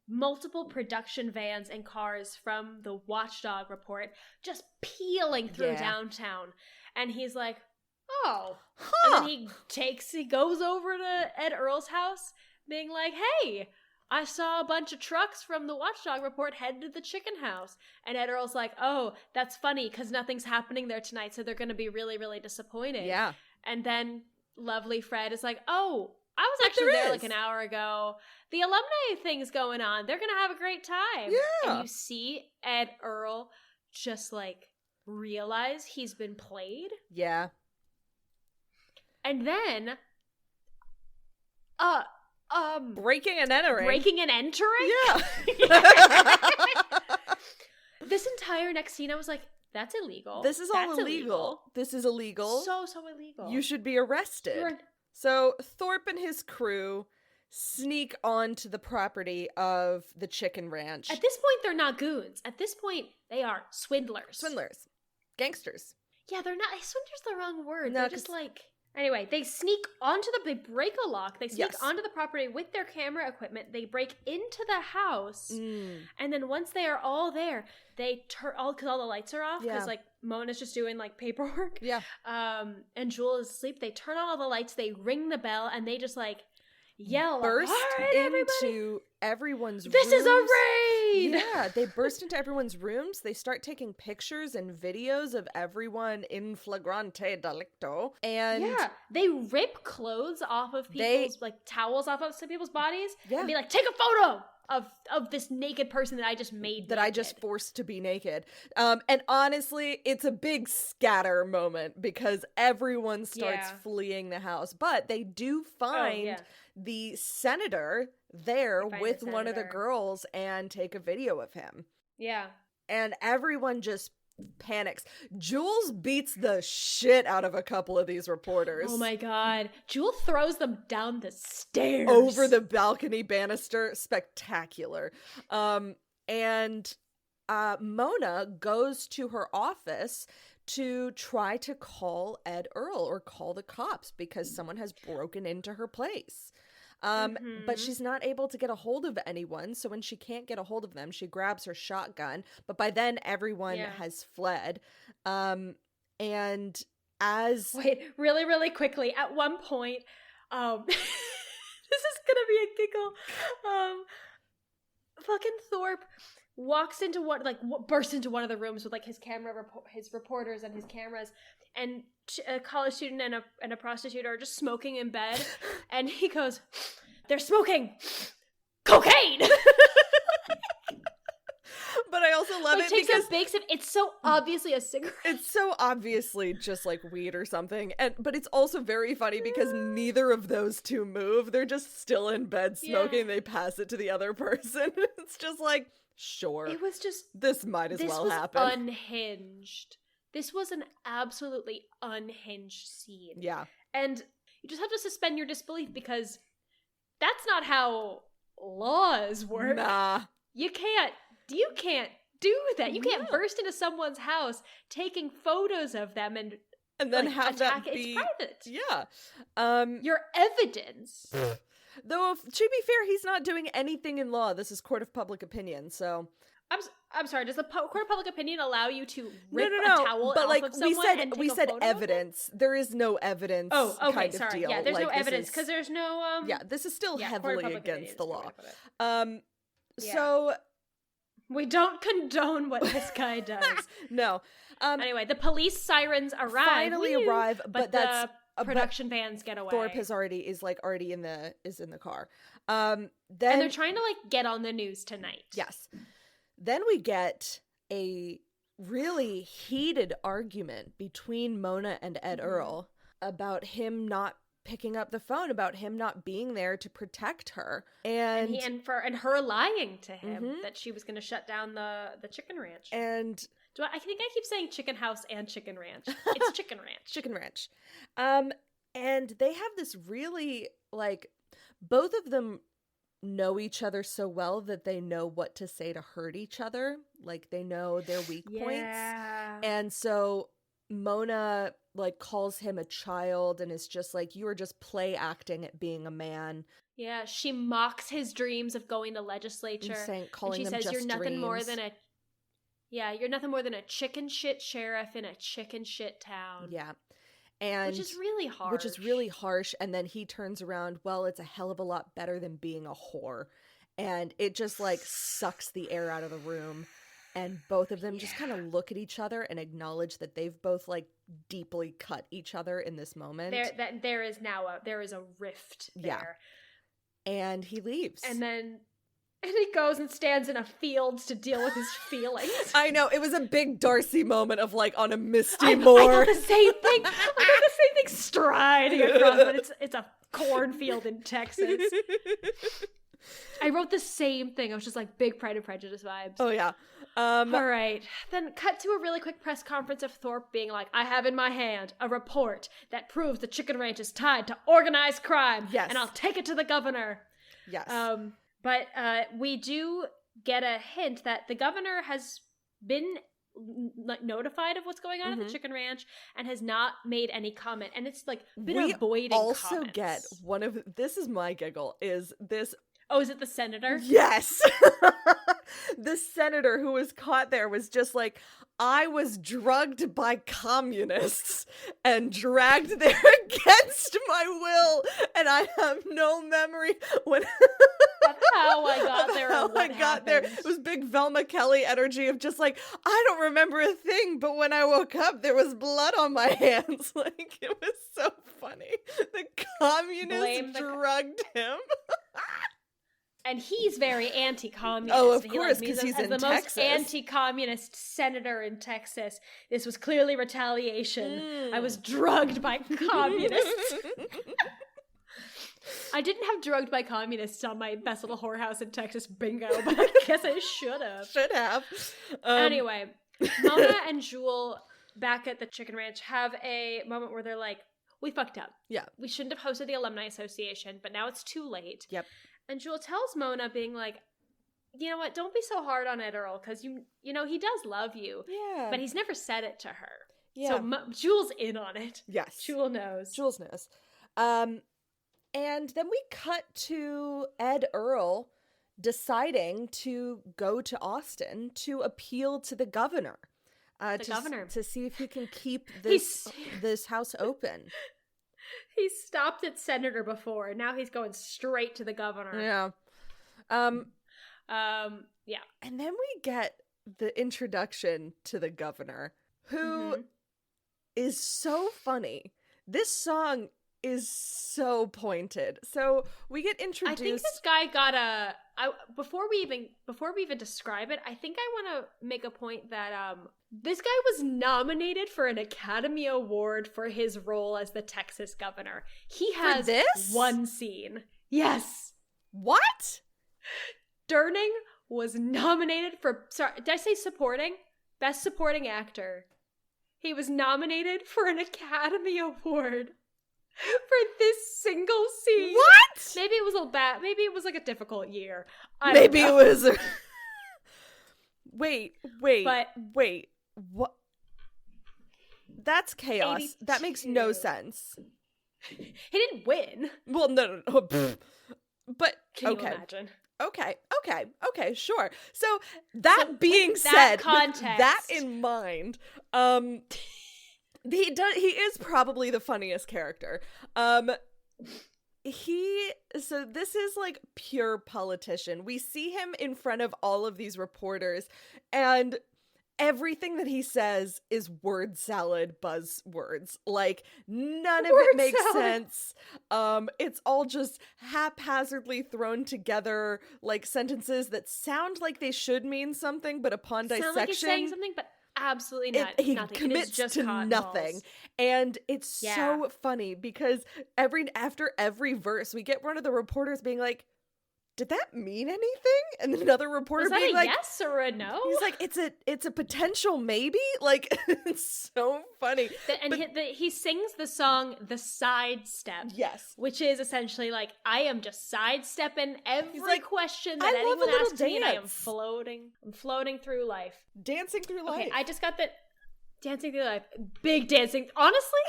S2: multiple production vans and cars from the Watchdog report just peeling through downtown. And he's like, oh. And then he goes over to Ed Earl's house being like, hey, I saw a bunch of trucks from the Watchdog report head to the chicken house. And Ed Earl's like, oh, that's funny because nothing's happening there tonight, so they're going to be really, really disappointed. Yeah. And then lovely Fred is like, oh, I was actually there like an hour ago. The alumni thing's going on. They're going to have a great time. Yeah. And you see Ed Earl just like realize he's been played. Yeah. And then,
S1: breaking and entering.
S2: Yeah. This entire next scene, I was like, that's illegal.
S1: This is all illegal. This is illegal.
S2: So illegal.
S1: You should be arrested. So Thorpe and his crew sneak onto the property of the chicken ranch.
S2: At this point, they're not goons. At this point, they are swindlers.
S1: Gangsters.
S2: Yeah, they're not. Swindler's the wrong word. No, they're just like... Anyway, they sneak they break a lock. They sneak onto the property with their camera equipment. They break into the house. And then once they are all there, they turn because all the lights are off. Because like Mona's just doing like paperwork. Yeah. And Jewel is asleep. They turn on all the lights. They ring the bell and they just like yell.
S1: Burst
S2: into
S1: everybody. Everyone's rooms.
S2: This is a raid!
S1: Yeah, they burst into everyone's rooms. They start taking pictures and videos of everyone in flagrante delicto. And
S2: they rip clothes off of people's, like towels off of some people's bodies. Yeah. And be like, take a photo of this naked person that I just made
S1: that naked. I just forced to be naked. And honestly, it's a big scatter moment because everyone starts fleeing the house. But they do find the senator there with one of the girls and take a video of him. Yeah. And everyone just panics. Jules beats the shit out of a couple of these reporters.
S2: Oh my god. Jules throws them down the stairs.
S1: Over the balcony banister. Spectacular. And Mona goes to her office to try to call Ed Earl or call the cops because someone has broken into her place. But she's not able to get a hold of anyone. So when she can't get a hold of them, she grabs her shotgun. But by then, everyone has fled. And as...
S2: Wait, really, really quickly. At one point, this is gonna be a giggle. Fucking Thorpe walks into bursts into one of the rooms with like his his reporters and his cameras, and a college student and a prostitute are just smoking in bed, and he goes, "They're smoking cocaine."
S1: But I also love it because
S2: bakes it. It's so obviously a cigarette.
S1: It's so obviously just like weed or something, but it's also very funny because neither of those two move. They're just still in bed smoking. They pass it to the other person. It's just like, sure.
S2: It was just
S1: this might as well happen.
S2: Unhinged. This was an absolutely unhinged scene.
S1: Yeah.
S2: And you just have to suspend your disbelief because that's not how laws work.
S1: Nah.
S2: You can't do that. You can't burst into someone's house taking photos of them and
S1: then like, have
S2: attack
S1: that be...
S2: It's private.
S1: Yeah.
S2: Your evidence.
S1: Though, to be fair, he's not doing anything in law. This is court of public opinion, so...
S2: I'm sorry. Does the court of public opinion allow you to rip
S1: no.
S2: a towel
S1: but
S2: off
S1: like
S2: of someone and take
S1: we
S2: a
S1: said
S2: photo of them?
S1: evidence. There is no evidence.
S2: Oh, okay,
S1: kind of
S2: sorry.
S1: deal.
S2: Yeah, there's
S1: like,
S2: no
S1: this
S2: evidence
S1: is-
S2: because there's no
S1: yeah, this is still
S2: court of
S1: heavily
S2: public opinion
S1: against
S2: is
S1: the
S2: the way
S1: law.
S2: to put it. Yeah.
S1: So
S2: We don't condone what this guy does.
S1: no.
S2: Anyway, the police sirens arrive.
S1: Finally
S2: Woo!
S1: arrive, but that's
S2: the production vans get away.
S1: Thorpe is already in the car. Then
S2: and they're trying to like get on the news tonight.
S1: yes. Then we get a really heated argument between Mona and Ed Earl about him not picking up the phone, about him not being there to protect her, and
S2: her lying to him that she was going to shut down the chicken ranch.
S1: And
S2: I think I keep saying chicken house and chicken ranch. It's chicken ranch.
S1: Chicken ranch. And they have this really, like, both of them know each other so well that they know what to say to hurt each other. Like, they know their weak points. And so Mona, like, calls him a child and is just like, you are just play acting at being a man.
S2: Yeah, she mocks his dreams of going to legislature.
S1: Calling them
S2: and she says,
S1: just
S2: you're nothing
S1: dreams.
S2: more than you're nothing more than a chicken shit sheriff in a chicken shit town.
S1: Yeah. And
S2: which is really harsh.
S1: And then he turns around, well, it's a hell of a lot better than being a whore. And it just like sucks the air out of the room. And both of them just kind of look at each other and acknowledge that they've both like deeply cut each other in this moment.
S2: There is a rift there.
S1: Yeah. And he leaves.
S2: And he goes and stands in a field to deal with his feelings.
S1: I know. It was a big Darcy moment of like on a misty
S2: I
S1: moor.
S2: thought the same thing. Striding across, but it's a cornfield in Texas. I wrote the same thing. I was just like big Pride and Prejudice vibes.
S1: Oh, yeah.
S2: All right. Then cut to a really quick press conference of Thorpe being like, I have in my hand a report that proves the chicken ranch is tied to organized crime.
S1: Yes.
S2: And I'll take it to the governor.
S1: Yes.
S2: But we do get a hint that the governor has been notified of what's going on at the chicken ranch and has not made any comment. And it's like been avoiding comments.
S1: We also get this is my giggle, is this...
S2: Oh, is it the senator?
S1: Yes. The senator who was caught there was just like, I was drugged by communists and dragged there against my will, and I have no memory when
S2: how I got there.
S1: How I got there. It was big Velma Kelly energy of just like, I don't remember a thing, but when I woke up, there was blood on my hands. Like, it was so funny. The communists drugged him.
S2: And he's very anti-communist.
S1: Oh, of course, because he's in
S2: the
S1: Texas.
S2: most anti-communist senator in Texas. This was clearly retaliation. I was drugged by communists. I didn't have drugged by communists on my Best Little Whorehouse in Texas bingo, but I guess I should have.
S1: Should have.
S2: Anyway, Mona and Jewel back at the chicken ranch have a moment where they're like, we fucked up.
S1: Yeah.
S2: We shouldn't have hosted the alumni association, but now it's too late.
S1: Yep.
S2: And Jewel tells Mona, being like, you know what, don't be so hard on Ed Earl, because you know, he does love you.
S1: Yeah.
S2: But he's never said it to her.
S1: Yeah.
S2: So Jewel's in on it.
S1: Yes.
S2: Jewel knows.
S1: Jules knows. And then we cut to Ed Earl deciding to go to Austin to appeal to the governor. To see if he can keep this house open.
S2: He's stopped at senator before, and now he's going straight to the governor.
S1: Yeah.
S2: Yeah.
S1: And then we get the introduction to the governor, who is so funny. This song is so pointed. So we get introduced.
S2: I think this guy got before we even describe it, I think I want to make a point that this guy was nominated for an Academy Award for his role as the Texas governor. He has one scene. Yes.
S1: What?
S2: Durning was nominated for, sorry, did I say supporting? Best supporting actor. He was nominated for an Academy Award for this single scene.
S1: What?
S2: Maybe it was a little bad. Maybe it was like a difficult year.
S1: Maybe it was. Wait.
S2: But
S1: What? That's chaos.
S2: 82.
S1: That makes no sense.
S2: He didn't win.
S1: Well, no. But
S2: Can
S1: okay.
S2: you imagine?
S1: Okay, sure. So that being said,
S2: context,
S1: with that in mind, he is probably the funniest character. So this is like pure politician. We see him in front of all of these reporters, and everything that he says is word salad buzzwords. Like, none of it makes sense. It's all just haphazardly thrown together, like sentences that sound like they should mean something, but upon dissection,
S2: sound like he's saying something, but absolutely not.
S1: He
S2: nothing.
S1: commits
S2: just
S1: to nothing.
S2: balls.
S1: And it's so funny because after every verse, we get one of the reporters being like, did that mean anything? And then another reporter
S2: Was that
S1: being
S2: a
S1: like,
S2: yes or a no?
S1: he's like, it's a potential maybe. Like, it's so funny.
S2: He sings the song "The Sidestep."
S1: Yes,
S2: which is essentially like, I am just sidestepping every question that
S1: I love a
S2: anyone
S1: little
S2: asks me, and I am
S1: dance.
S2: floating through life.
S1: Dancing through life.
S2: Okay, I just got the dancing through life. Big dancing. Honestly,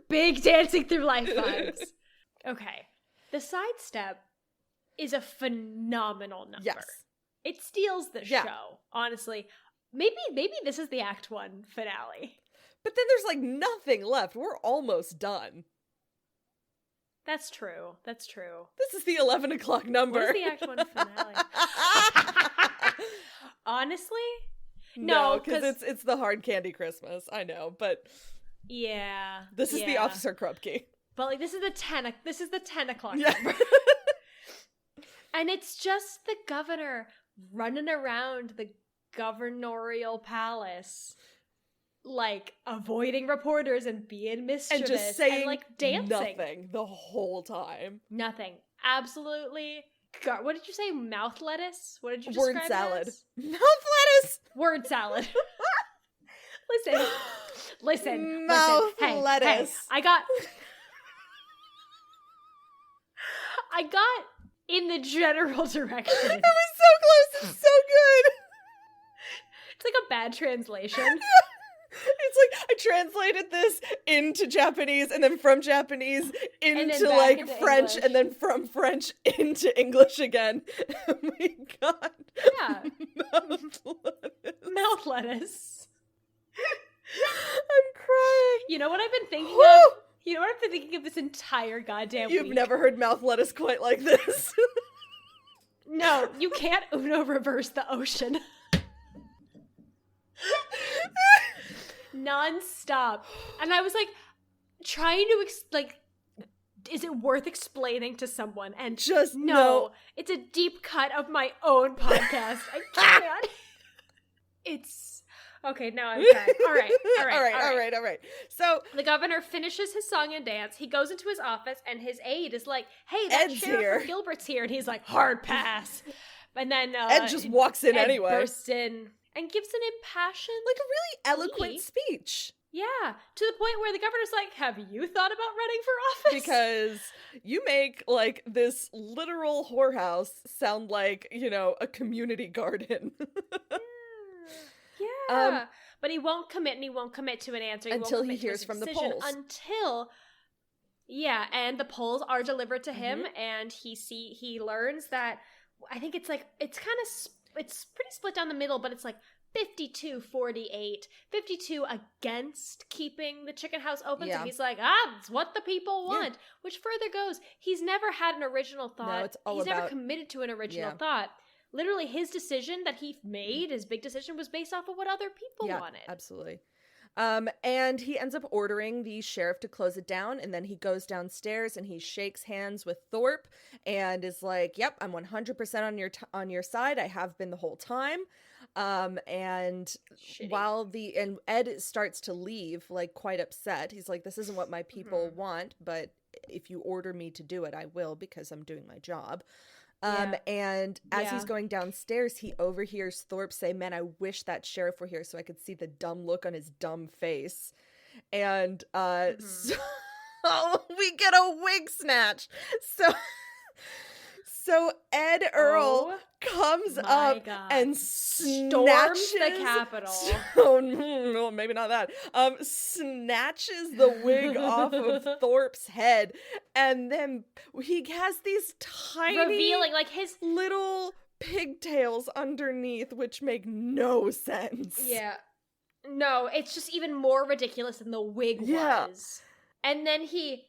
S2: big dancing through life vibes. Okay, The Sidestep is a phenomenal number.
S1: Yes.
S2: It steals the show, honestly. Maybe this is the Act 1 finale.
S1: But then there's like nothing left. We're almost done.
S2: That's true.
S1: This is the 11 o'clock number.
S2: What is the Act 1 finale? Honestly?
S1: No, because it's the hard candy Christmas. I know, but
S2: yeah,
S1: this is the Officer Krupke.
S2: But like, this is the 10 o'clock
S1: Yeah.
S2: number. And it's just the governor running around the governorial palace, like avoiding reporters and being mischievous
S1: and just saying
S2: and, like, dancing.
S1: nothing the whole time.
S2: Nothing. Absolutely. What did you say? Mouth lettuce? What did you
S1: Word
S2: describe
S1: salad.
S2: it as?
S1: Mouth lettuce.
S2: Word salad. Listen.
S1: Mouth
S2: Hey,
S1: lettuce.
S2: I got in the general direction.
S1: It was so close. It's so good.
S2: It's like a bad translation.
S1: It's like I translated this into Japanese and then from Japanese into
S2: back
S1: like
S2: into
S1: French
S2: English.
S1: and then from French into English again. And we got
S2: Mouth lettuce.
S1: I'm crying.
S2: You know what I've been thinking of? You know what I've been thinking of this entire goddamn
S1: You've
S2: week?
S1: never heard mouth lettuce quite like this.
S2: No, you can't Uno reverse the ocean. Non-stop. And I was like, trying to is it worth explaining to someone? And
S1: just
S2: no. It's a deep cut of my own podcast. I can't. It's okay. Now I'm crying. All right.
S1: So
S2: the governor finishes his song and dance. He goes into his office, and his aide is like, "Hey, that
S1: Ed's
S2: Sheriff
S1: here."
S2: from Gilbert's here," and he's like, "Hard pass." And then
S1: Ed just walks in
S2: Ed
S1: anyway,
S2: bursts in and gives an impassioned,
S1: like a really eloquent speech.
S2: Yeah, to the point where the governor's like, "Have you thought about running for office?"
S1: Because you make, like, this literal whorehouse sound like, you know, a community garden.
S2: Yeah. But he won't commit, and he won't commit to an answer.
S1: Until
S2: won't
S1: he
S2: commit to
S1: hears
S2: a
S1: from the
S2: decision
S1: polls.
S2: And the polls are delivered to him, and he learns that, I think it's like, it's pretty split down the middle, but it's like 52-48, 52 against keeping the chicken house open.
S1: Yeah.
S2: So he's like, it's what the people want, which further goes, he's never had an original thought.
S1: No, it's all
S2: he's never
S1: about-
S2: committed to an original thought. Literally, his decision that he made, his big decision, was based off of what other people wanted.
S1: Absolutely. And he ends up ordering the sheriff to close it down, and then he goes downstairs and he shakes hands with Thorpe and is like, "Yep, I'm 100% on your side. I have been the whole time." And
S2: Shitty.
S1: and Ed starts to leave, like, quite upset. He's like, "This isn't what my people want, but if you order me to do it, I will, because I'm doing my job." And as he's going downstairs, he overhears Thorpe say, "Man, I wish that sheriff were here so I could see the dumb look on his dumb face." And so we get a wig snatch. So Ed Earl comes up and
S2: storms the Capitol.
S1: Well, maybe not that. Snatches the wig off of Thorpe's head, and then he has these tiny,
S2: revealing like his
S1: little pigtails underneath, which make no sense.
S2: Yeah, no, it's just even more ridiculous than the wig was. And then he,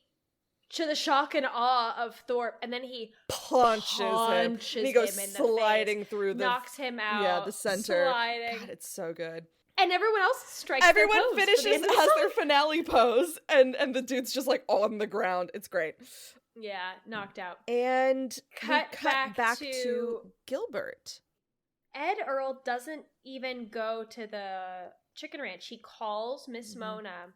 S2: to the shock and awe of Thorpe, and then he punches him. And he goes sliding through
S1: knocks him out. Yeah, the center. Sliding. God, it's so good.
S2: And everyone else strikes
S1: Everyone
S2: their pose
S1: finishes as their finale pose, and the dude's just like on the ground. It's great.
S2: Yeah, knocked out.
S1: And cut back to Gilbert.
S2: Ed Earl doesn't even go to the chicken ranch. He calls Miss Mona,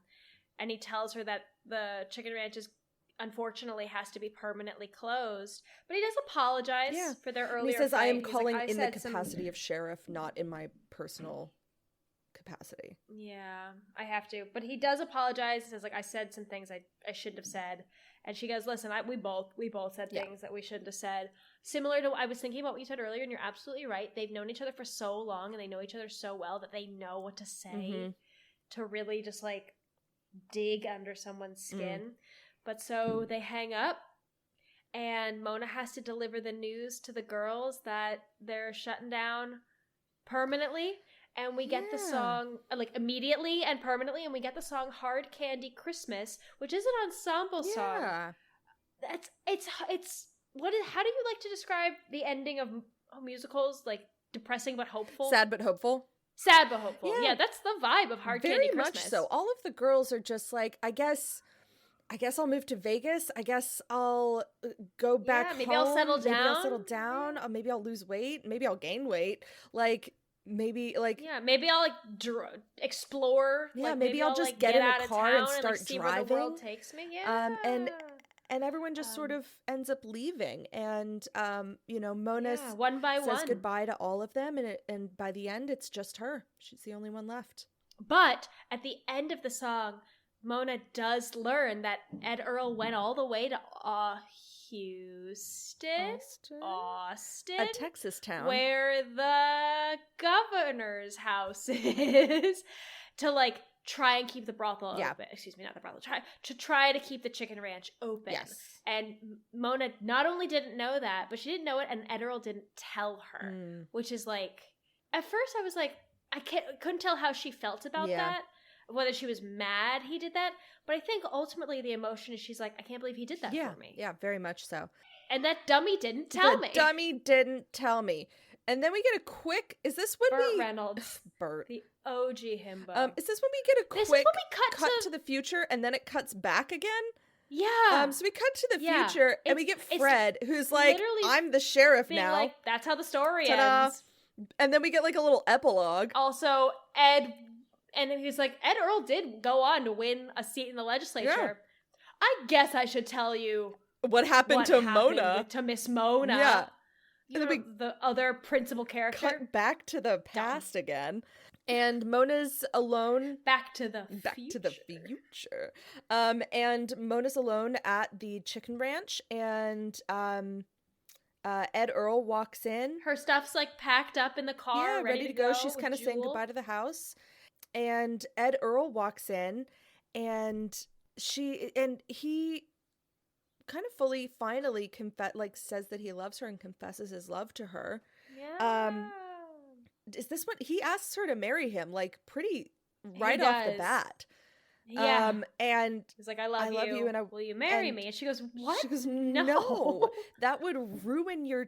S2: and he tells her that the chicken ranch is unfortunately has to be permanently closed, but he does apologize for their earlier
S1: fight. He says, I am calling
S2: in
S1: the capacity of sheriff, not in my personal capacity.
S2: Yeah, I have to. But he does apologize. He says, like, I said some things I shouldn't have said. And she goes, listen, we both said things that we shouldn't have said. Similar to, I was thinking about what you said earlier, and you're absolutely right. They've known each other for so long, and they know each other so well that they know what to say to really just, like, dig under someone's skin. But so they hang up, and Mona has to deliver the news to the girls that they're shutting down permanently. And we get the song, like, immediately and permanently, and we get the song Hard Candy Christmas, which is an ensemble song.
S1: Yeah.
S2: How do you like to describe the ending of musicals? Like, depressing but hopeful?
S1: Sad but hopeful.
S2: Sad but hopeful. Yeah, that's the vibe of Hard Candy Christmas.
S1: Very much so. All of the girls are just like, I guess I'll move to Vegas. I guess I'll go back home.
S2: Maybe I'll settle down.
S1: Maybe I'll settle down. Maybe I'll lose weight. Maybe I'll gain weight. Like, maybe, like...
S2: Yeah, maybe I'll, like, explore.
S1: Yeah,
S2: like,
S1: maybe I'll just get in a car and start
S2: see
S1: driving.
S2: Where the world takes me. Yeah.
S1: And everyone just sort of ends up leaving. And, Mona
S2: one by
S1: says goodbye to all of them. And by the end, it's just her. She's the only one left.
S2: But at the end of the song, Mona does learn that Ed Earl went all the way to Austin,
S1: a Texas town,
S2: where the governor's house is, to, like, try and keep the brothel open. Excuse me, not the brothel. Try to keep the chicken ranch open.
S1: Yes.
S2: And Mona not only didn't know that, but she didn't know it, and Ed Earl didn't tell her, which is, like, at first I was like, couldn't tell how she felt about that. Whether she was mad he did that, but I think ultimately the emotion is she's like, I can't believe he did that for me.
S1: Yeah, very much so.
S2: And that dummy didn't tell me.
S1: The dummy didn't tell me. And then we get a quick, is this when
S2: Burt Reynolds.
S1: Burt.
S2: The OG himbo.
S1: Is this when we get a quick cut to the future and then it cuts back again?
S2: Yeah.
S1: So we cut to the future and we get Fred, who's like, I'm the sheriff now.
S2: Like, that's how the story
S1: Ta-da.
S2: ends.
S1: And then we get, like, a little epilogue.
S2: Also, Ed... And he's like, Ed Earl did go on to win a seat in the legislature. Yeah. I guess I should tell you
S1: what happened to Mona.
S2: To Miss Mona.
S1: Yeah.
S2: The other principal character.
S1: Cut back to the past again. And Mona's alone.
S2: Back to the
S1: future. And Mona's alone at the chicken ranch. And Ed Earl walks in.
S2: Her stuff's, like, packed up in the car. Ready to go.
S1: She's kind of saying goodbye to the house. And Ed Earl walks in, and he kind of finally says that he loves her and confesses his love to her.
S2: Yeah.
S1: Is this what he asks her to marry him? Like, pretty right off the bat.
S2: Yeah.
S1: And
S2: he's like, I love you, and will you marry me? And she goes, what?
S1: She goes, no. That would ruin your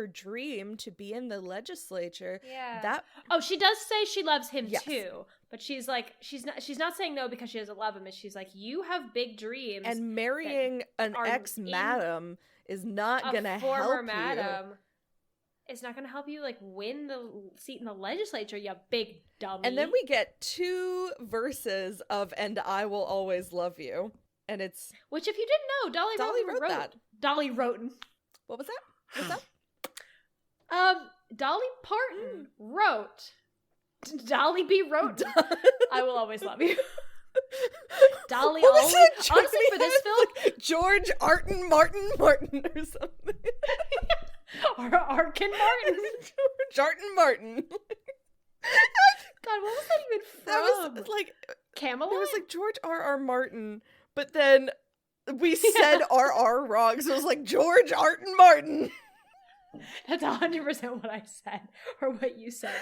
S1: dream to be in the legislature.
S2: Yeah. She does say she loves him too. But she's like, she's not saying no because she doesn't love him. She's like, you have big dreams.
S1: And marrying an ex-madam is not going to help you.
S2: It's not going to help you, like, win the seat in the legislature, you big dummy.
S1: And then we get 2 verses of "And I Will Always Love You," and it's...
S2: Which, if you didn't know, Dolly wrote that. Dolly Roten.
S1: What was that? What's
S2: that? Dolly Parton wrote. Dolly B. Roten. I Will Always Love You. Dolly
S1: What was
S2: always,
S1: it?
S2: honestly, for this film,
S1: Like George Arton Martin or something.
S2: or Arkin Martin.
S1: George Arton Martin.
S2: God, what was that even from?
S1: That was like
S2: Camelot?
S1: It was like George R.R. Martin, but then we said R.R. wrong, so it was like George Arton Martin.
S2: That's 100% what I said, or what you said.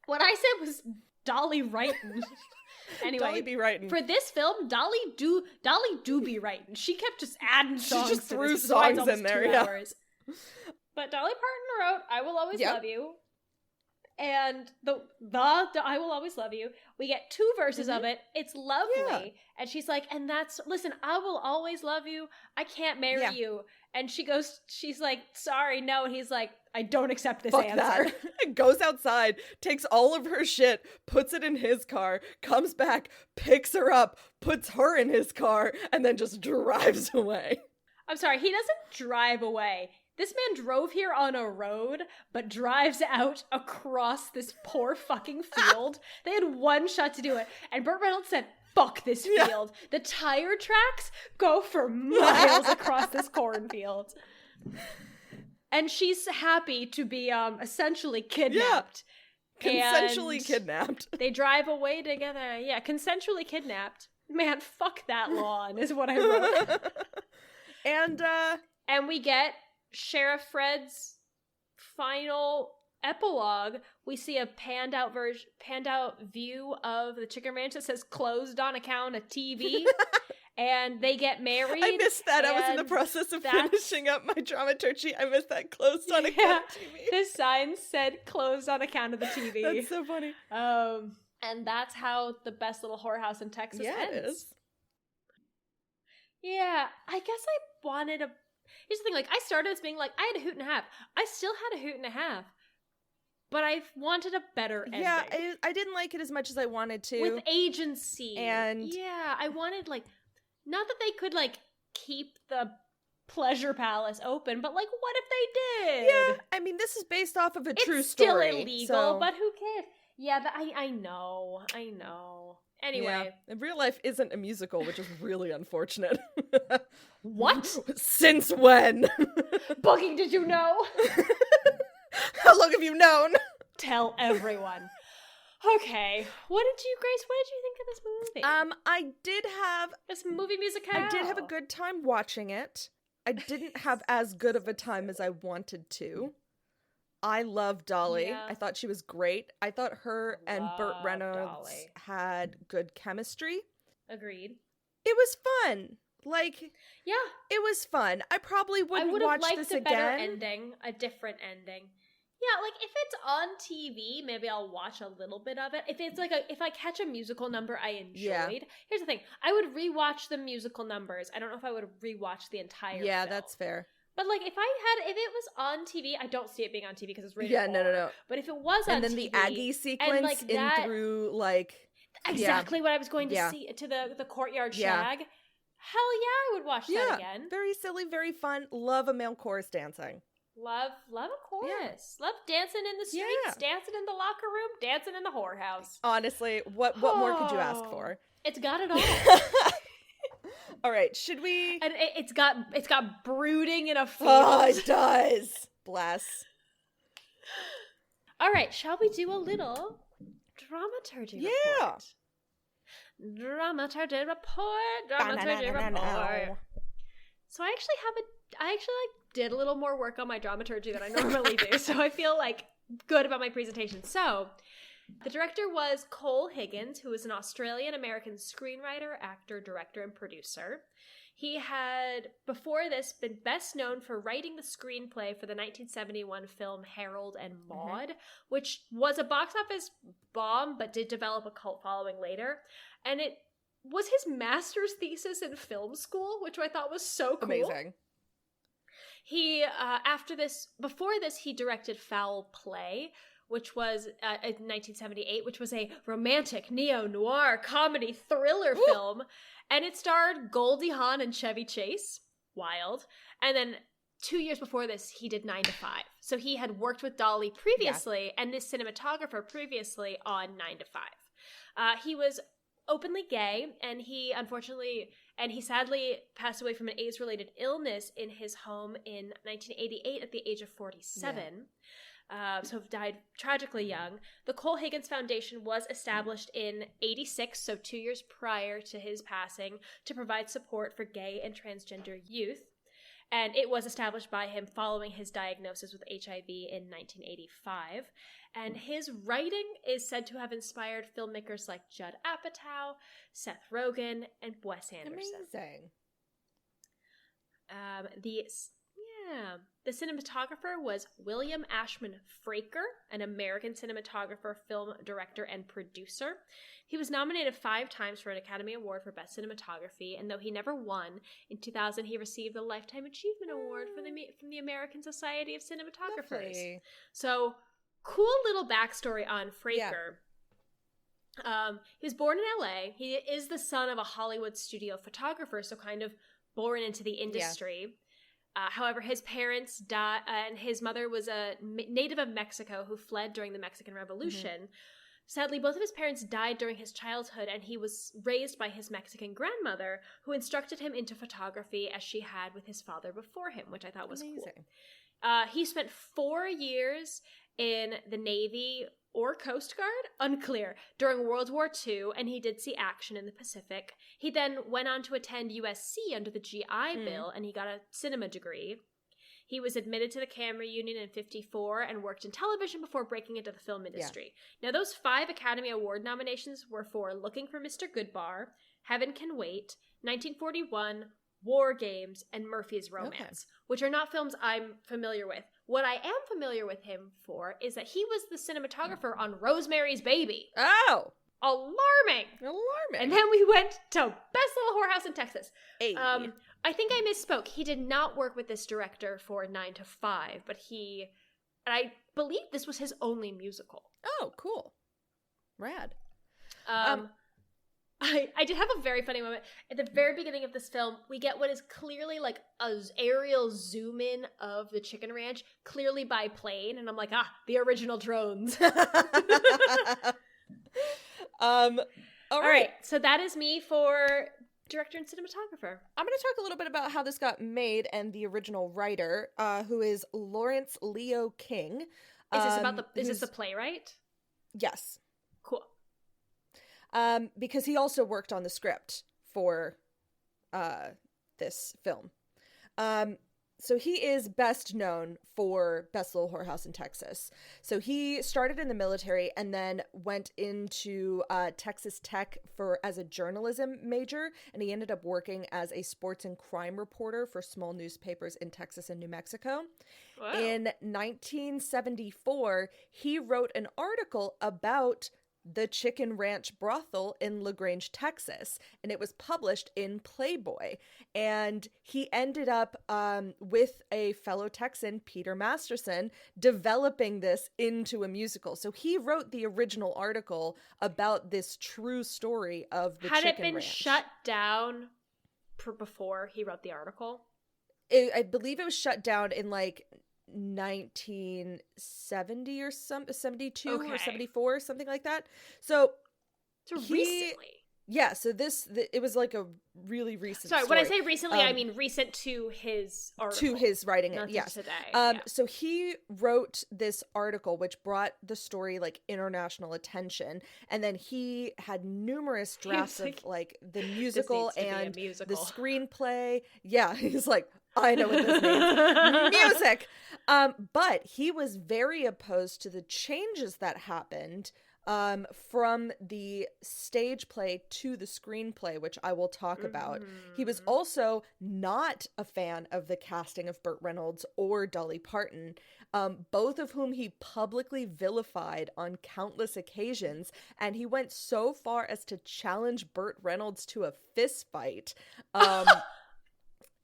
S2: What I said was Dolly writing. Anyway,
S1: Dolly be writing.
S2: For this film, Dolly do be writing. She kept just adding songs.
S1: She just
S2: to
S1: threw
S2: this. This is why it's
S1: songs in
S2: almost
S1: there,
S2: 2
S1: yeah.
S2: hours. But Dolly Parton wrote "I Will Always Love You," and the "I Will Always Love You." We get 2 verses of it. It's lovely,
S1: Yeah.
S2: and she's like, "And that's listen. I will always love you. I can't marry you." And she's like, "Sorry, no." And he's like, "I don't accept this
S1: Fuck
S2: answer."
S1: that. Goes outside, takes all of her shit, puts it in his car, comes back, picks her up, puts her in his car, and then just drives away.
S2: I'm sorry, he doesn't drive away. This man drove here on a road, but drives out across this poor fucking field. They had 1 shot to do it. And Burt Reynolds said, fuck this field. Yeah. The tire tracks go for miles across this cornfield. And she's happy to be essentially kidnapped.
S1: Yeah. Consensually kidnapped.
S2: They drive away together. Yeah, consensually kidnapped. Man, fuck that lawn is what I wrote. And we get Sheriff Fred's final epilogue. We see a panned out view of the chicken ranch that says closed on account of TV. And they get married.
S1: I missed that. I was in the process of finishing up my dramaturgy. I missed that closed on account of TV.
S2: The sign said closed on account of the TV.
S1: That's so funny.
S2: And that's how the best little whorehouse in Texas ends.
S1: It is.
S2: Yeah, I guess I wanted a... Here's the thing, like, I started as being like, I had a hoot and a half. I still had a hoot and a half. But I wanted a better ending.
S1: Yeah, I didn't like it as much as I wanted to.
S2: With agency.
S1: And...
S2: Yeah, I wanted, like... Not that they could, like, keep the pleasure palace open, but, like, what if they did?
S1: Yeah, I mean, this is based off of a true story.
S2: It's still illegal, but who cares? Yeah, I know. Anyway.
S1: Yeah. Real life isn't a musical, which is really unfortunate.
S2: What?
S1: Since when?
S2: Boogie, did you know?
S1: How long have you known?
S2: Tell everyone. Okay. What did you think of this movie?
S1: I did have...
S2: This movie musical.
S1: I did have a good time watching it. I didn't have as good of a time as I wanted to. I love Dolly. Yeah. I thought she was great. I thought her and Burt Reynolds had good chemistry. Agreed. It was fun. Like, yeah, it was fun. I probably wouldn't watch this again.
S2: I would have liked a better ending, a different ending. Yeah, like if it's on TV, maybe I'll watch a little bit of it. If it's like if I catch a musical number I enjoyed. Yeah. Here's the thing. I would rewatch the musical numbers. I don't know if I would rewatch the entire film.
S1: That's fair.
S2: But like if it was on TV, I don't see it being on TV because it's rated R.
S1: No.
S2: But if it was on TV,
S1: and then the Aggie sequence like through like
S2: exactly what I was going to see to the courtyard shag. Hell yeah, I would watch that again.
S1: Very silly, very fun. Love a male chorus dancing.
S2: Love a chorus. Love dancing in the streets, dancing in the locker room, dancing in the whorehouse.
S1: Honestly, what more could you ask for?
S2: It's got it all.
S1: All right, should we?
S2: And it's got brooding in a field.
S1: Oh, it does. Bless.
S2: All right, shall we do a little dramaturgy report? Dramaturgy report. So I actually did a little more work on my dramaturgy than I normally do. So I feel like good about my presentation. So the director was Cole Higgins, who is an Australian-American screenwriter, actor, director, and producer. He had, before this, been best known for writing the screenplay for the 1971 film Harold and Maude, which was a box office bomb, but did develop a cult following later. And it was his master's thesis in film school, which I thought was so cool.
S1: Amazing.
S2: He, before this, he directed Foul Play, which was in 1978, which was a romantic neo-noir comedy thriller film. And it starred Goldie Hawn and Chevy Chase. Wild. And then 2 years before this, he did 9 to 5. So he had worked with Dolly previously and this cinematographer previously on 9 to 5. He was openly gay, and he sadly passed away from an AIDS-related illness in his home in 1988 at the age of 47. So died tragically young. The Cole Higgins Foundation was established in 86, so 2 years prior to his passing, to provide support for gay and transgender youth. And it was established by him following his diagnosis with HIV in 1985. And his writing is said to have inspired filmmakers like Judd Apatow, Seth Rogen, and Wes Anderson.
S1: Amazing.
S2: The cinematographer was William Ashman Fraker, an American cinematographer, film director, and producer. He was nominated 5 times for an Academy Award for Best Cinematography, and though he never won, in 2000 he received the Lifetime Achievement Award from the American Society of Cinematographers.
S1: Lovely.
S2: So, cool little backstory on Fraker. Yeah. He was born in LA. He is the son of a Hollywood studio photographer, so kind of born into the industry. Yeah. However, his parents died, and his mother was a native of Mexico who fled during the Mexican Revolution. Mm-hmm. Sadly, both of his parents died during his childhood, and he was raised by his Mexican grandmother, who instructed him into photography as she had with his father before him, which I thought was
S1: amazing.
S2: Cool. He spent 4 years in the Navy or Coast Guard, unclear, during World War II, and he did see action in the Pacific. He then went on to attend USC under the GI Bill, and he got a cinema degree. He was admitted to the camera union in 1954 and worked in television before breaking into the film industry. Yeah. Now, those 5 Academy Award nominations were for Looking for Mr. Goodbar, Heaven Can Wait, 1941, War Games, and Murphy's Romance, which are not films I'm familiar with. What I am familiar with him for is that he was the cinematographer on Rosemary's Baby.
S1: Oh!
S2: Alarming! And then we went to Best Little Whorehouse in Texas.
S1: Hey.
S2: I think I misspoke. He did not work with this director for 9 to 5, but I believe this was his only musical.
S1: Oh, cool. Rad.
S2: I did have a very funny moment. At the very beginning of this film, we get what is clearly like a aerial zoom in of the chicken ranch, clearly by plane, and I'm like, the original drones. All right, so that is me for director and cinematographer.
S1: I'm going to talk a little bit about how this got made and the original writer, who is Lawrence Leo King.
S2: Is this the playwright?
S1: Yes.
S2: Cool.
S1: Because he also worked on the script for this film. So he is best known for Best Little Whorehouse in Texas. So he started in the military and then went into Texas Tech as a journalism major, and he ended up working as a sports and crime reporter for small newspapers in Texas and New Mexico. Wow. In 1974, he wrote an article about the Chicken Ranch brothel in LaGrange, Texas, and it was published in Playboy. And he ended up with a fellow Texan, Peter Masterson, developing this into a musical. So he wrote the original article about this true story of the Chicken Ranch.
S2: Had it been shut down before he wrote the article?
S1: I believe it was shut down in like 1970 or 72 or 74, something like that. So
S2: recently.
S1: Yeah, so it was like a really recent
S2: Sorry,
S1: story.
S2: When I say recently, I mean recent to his article.
S1: To his writing it,
S2: yes.
S1: Today.
S2: Yeah.
S1: So he wrote this article which brought the story like international attention, and then he had numerous drafts of like the musical and the screenplay. Yeah, he's like, I know what this means. Music! But he was very opposed to the changes that happened from the stage play to the screenplay, which I will talk about. He was also not a fan of the casting of Burt Reynolds or Dolly Parton, both of whom he publicly vilified on countless occasions, and he went so far as to challenge Burt Reynolds to a fist fight.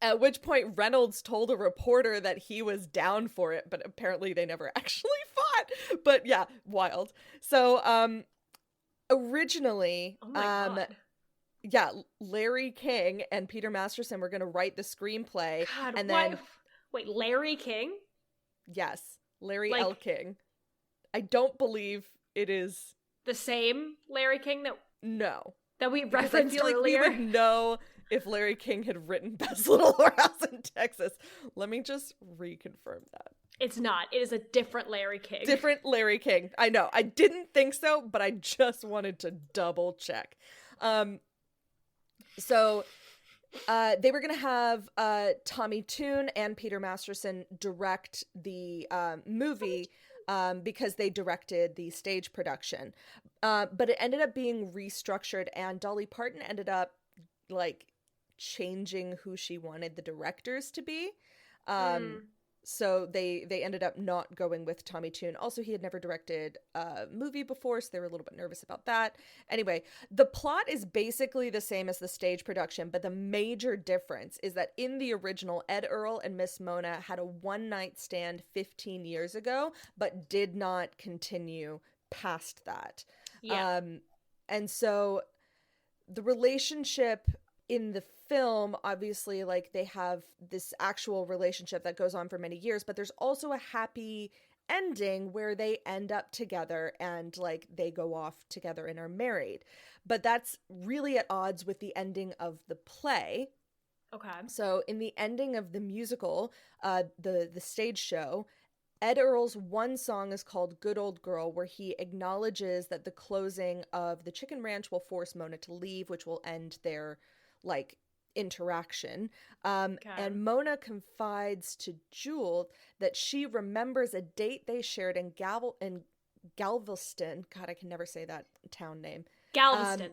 S1: At which point Reynolds told a reporter that he was down for it, but apparently they never actually fought. But yeah, wild. So originally, yeah, Larry King and Peter Masterson were going to write the screenplay.
S2: God,
S1: and then
S2: wait, Larry King?
S1: Yes, Larry L. King. I don't believe it is
S2: the same Larry King that...
S1: No.
S2: that we
S1: Because
S2: referenced
S1: I feel
S2: earlier.
S1: like we would know if Larry King had written Best Little Whorehouse in Texas. Let me just reconfirm that.
S2: It's not. It is a different Larry King.
S1: Different Larry King. I know. I didn't think so, but I just wanted to double check. So they were going to have Tommy Tune and Peter Masterson direct the movie because they directed the stage production. But it ended up being restructured, and Dolly Parton ended up like changing who she wanted the directors to be. So they ended up not going with Tommy Tune. Also, he had never directed a movie before, so they were a little bit nervous about that. Anyway, the plot is basically the same as the stage production, but the major difference is that in the original, Ed Earl and Miss Mona had a one-night stand 15 years ago, but did not continue past that.
S2: Yeah.
S1: And so the relationship in the film, obviously, like, they have this actual relationship that goes on for many years, but there's also a happy ending where they end up together and, like, they go off together and are married. But that's really at odds with the ending of the play.
S2: Okay.
S1: So in the ending of the musical, the stage show, Ed Earl's one song is called Good Old Girl, where he acknowledges that the closing of the chicken ranch will force Mona to leave, which will end their, like, interaction. And Mona confides to Jewel that she remembers a date they shared in Galveston. God, I can never say that town name. Galveston.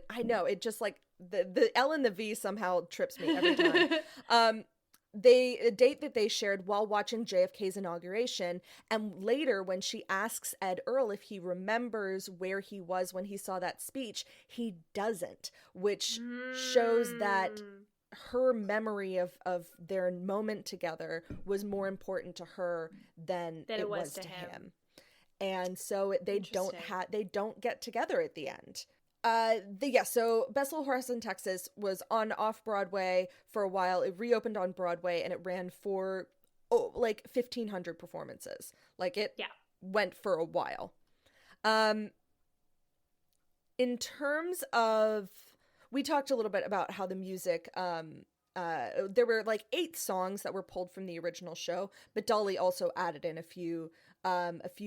S1: I know, it just, like, the L and the V somehow trips me every time. A date that they shared while watching JFK's inauguration, and later when she asks Ed Earl if he remembers where he was when he saw that speech, he doesn't, which shows that her memory of their moment together was more important to her than it was to him. And so they don't get together at the end. So Best Little Whorehouse in Texas was on off-Broadway for a while. It reopened on Broadway, and it ran for, 1,500 performances. Like, it went for a while. In terms of, we talked a little bit about how the music, there were, 8 songs that were pulled from the original show, but Dolly also added in a few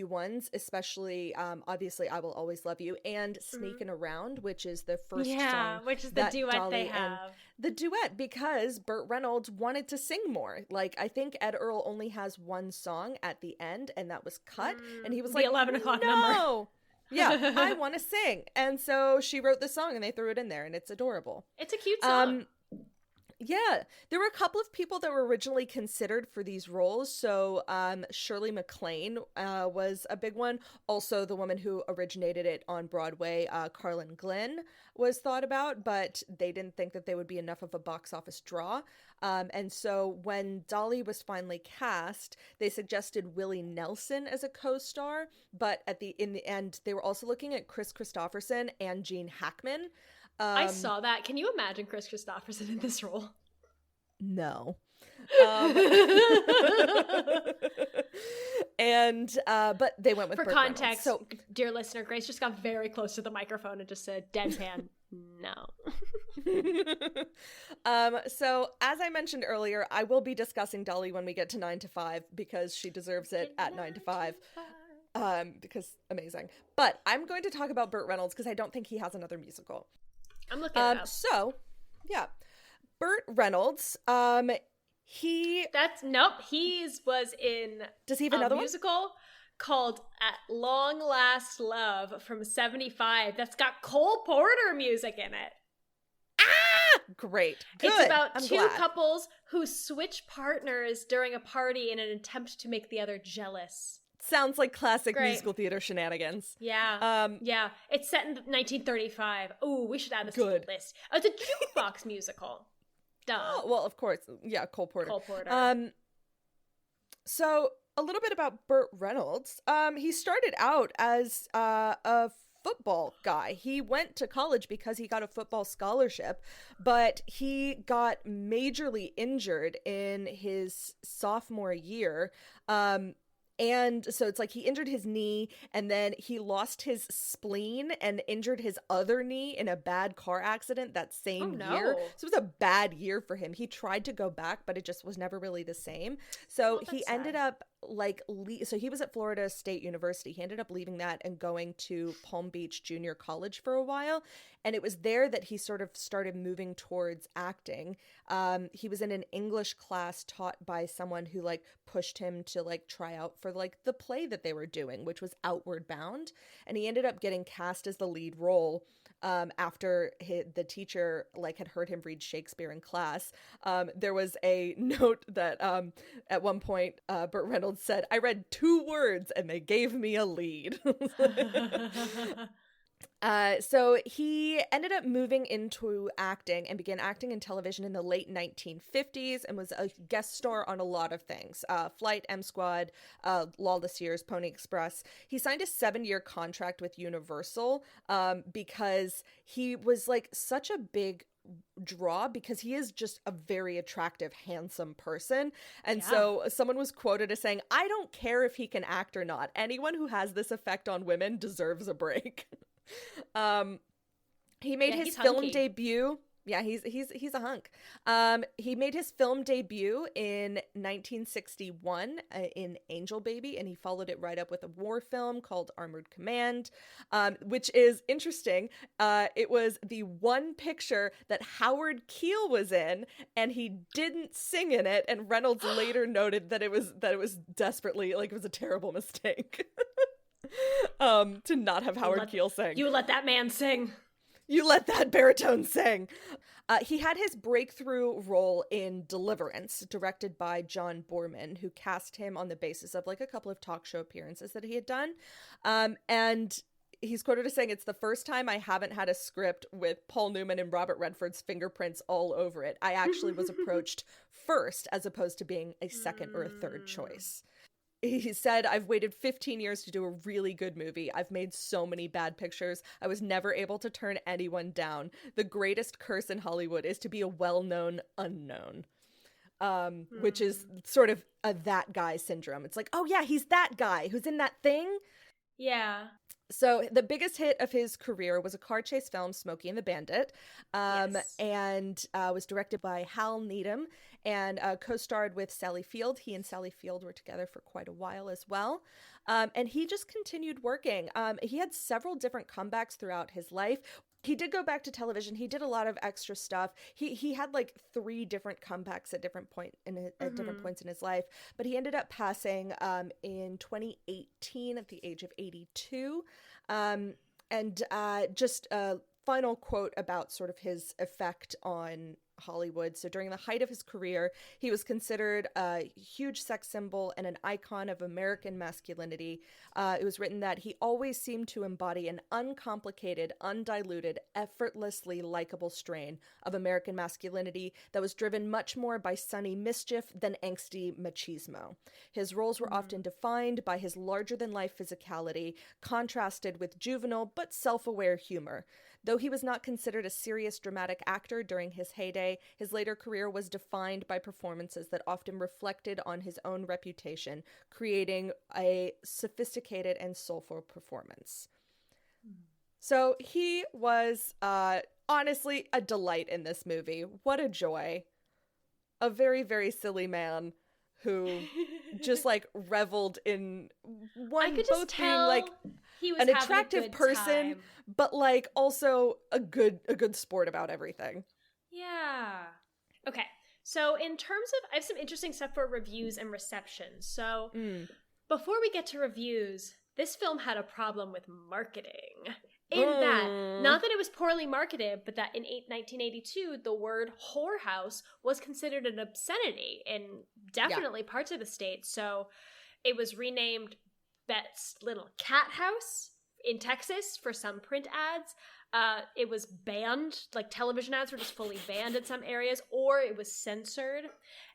S1: ones, especially obviously I Will Always Love You and Sneakin' Around, which is the first song,
S2: which is the duet
S1: Dolly
S2: they have.
S1: The duet, because Burt Reynolds wanted to sing more. Like, I think Ed Earl only has one song at the end, and that was cut, and he was like,
S2: 11 o'clock
S1: no!
S2: number.
S1: Yeah, I want to sing. And so she wrote the song and they threw it in there, and it's adorable.
S2: It's a cute song.
S1: Yeah, there were a couple of people that were originally considered for these roles. So Shirley MacLaine was a big one. Also, the woman who originated it on Broadway, Carlin Glynn, was thought about, but they didn't think that they would be enough of a box office draw. And so when Dolly was finally cast, they suggested Willie Nelson as a co-star, but in the end, they were also looking at Chris Christopherson and Gene Hackman.
S2: I saw that. Can you imagine Chris Christopherson in this role?
S1: No. But they went with
S2: For
S1: Burt
S2: context,
S1: Reynolds. So,
S2: dear listener, Grace just got very close to the microphone and just said, deadpan, no.
S1: So as I mentioned earlier, I will be discussing Dolly when we get to 9 to 5 because she deserves it at 9 to 5. Because amazing. But I'm going to talk about Burt Reynolds because I don't think he has another musical.
S2: I'm looking it up.
S1: So, yeah. Burt Reynolds, he was in
S2: Does
S1: he have another
S2: musical called At Long Last Love from 75 that's got Cole Porter music in it.
S1: Great. Good.
S2: It's about
S1: I'm
S2: two
S1: glad.
S2: couples who switch partners during a party in an attempt to make the other jealous.
S1: Sounds like classic
S2: Great.
S1: musical theater shenanigans.
S2: Yeah. Yeah. It's set in 1935. Oh, we should add this to the list. Oh, it's a jukebox musical. Duh.
S1: Oh, well, of course. Yeah, Cole Porter.
S2: Cole Porter.
S1: So a little bit about Burt Reynolds. He started out as a football guy. He went to college because he got a football scholarship, but he got majorly injured in his sophomore year. And so it's like he injured his knee, and then he lost his spleen and injured his other knee in a bad car accident that same year. So it was a bad year for him. He tried to go back, but it just was never really the same. So he ended up so he was at Florida State University. He ended up leaving that and going to Palm Beach Junior College for a while. And it was there that he sort of started moving towards acting. He was in an English class taught by someone who like pushed him to like try out for like the play that they were doing, which was Outward Bound. And he ended up getting cast as the lead role after the teacher like had heard him read Shakespeare in class. There was a note that at one point Burt Reynolds said, "I read 2 words and they gave me a lead." So he ended up moving into acting and began acting in television in the late 1950s and was a guest star on a lot of things. Flight, M Squad, Lawless Years, Pony Express. He signed a 7-year contract with Universal because he was like such a big draw, because he is just a very attractive, handsome person. And so someone was quoted as saying, "I don't care if he can act or not. Anyone who has this effect on women deserves a break." He made his film debut. Yeah, he's a hunk. He made his film debut in 1961 in Angel Baby, and he followed it right up with a war film called Armored Command, which is interesting. It was the one picture that Howard Keel was in, and he didn't sing in it. And Reynolds later noted that it was desperately like it was a terrible mistake. To not have Howard Keel sing.
S2: You let that man sing.
S1: You let that baritone sing. He had his breakthrough role in Deliverance, directed by John Boorman, who cast him on the basis of like a couple of talk show appearances that he had done. And he's quoted as saying, "It's the first time I haven't had a script with Paul Newman and Robert Redford's fingerprints all over it. I actually was approached first as opposed to being a second or a third choice." He said, "I've waited 15 years to do a really good movie. I've made so many bad pictures. I was never able to turn anyone down. The greatest curse in Hollywood is to be a well-known unknown." Which is sort of a that guy syndrome. It's like, oh yeah, he's that guy who's in that thing.
S2: Yeah.
S1: So the biggest hit of his career was a car chase film, Smokey and the Bandit, and was directed by Hal Needham and co-starred with Sally Field. He and Sally Field were together for quite a while as well. And he just continued working. He had several different comebacks throughout his life. He did go back to television. He did a lot of extra stuff. He had like 3 different comebacks at different points in his life. But he ended up passing in 2018 at the age of 82. And just a final quote about sort of his effect on Hollywood. So during the height of his career, he was considered a huge sex symbol and an icon of American masculinity. It was written that he always seemed to embody an uncomplicated, undiluted, effortlessly likable strain of American masculinity that was driven much more by sunny mischief than angsty machismo. His roles were often defined by his larger-than-life physicality, contrasted with juvenile but self-aware humor. Though he was not considered a serious dramatic actor during his heyday, his later career was defined by performances that often reflected on his own reputation, creating a sophisticated and soulful performance. So he was honestly a delight in this movie. What a joy. A very, very silly man who just like reveled in both being like
S2: he was
S1: an attractive person,
S2: time.
S1: But like also a good sport about everything.
S2: Yeah. Okay. So in terms of, I have some interesting stuff for reviews and reception. So before we get to reviews, this film had a problem with marketing. In that, not that it was poorly marketed, but that in 1982, the word whorehouse was considered an obscenity in definitely parts of the state. So it was renamed Bet's Little Cat House in Texas for some print ads. It was banned, like television ads were just fully banned in some areas, or it was censored.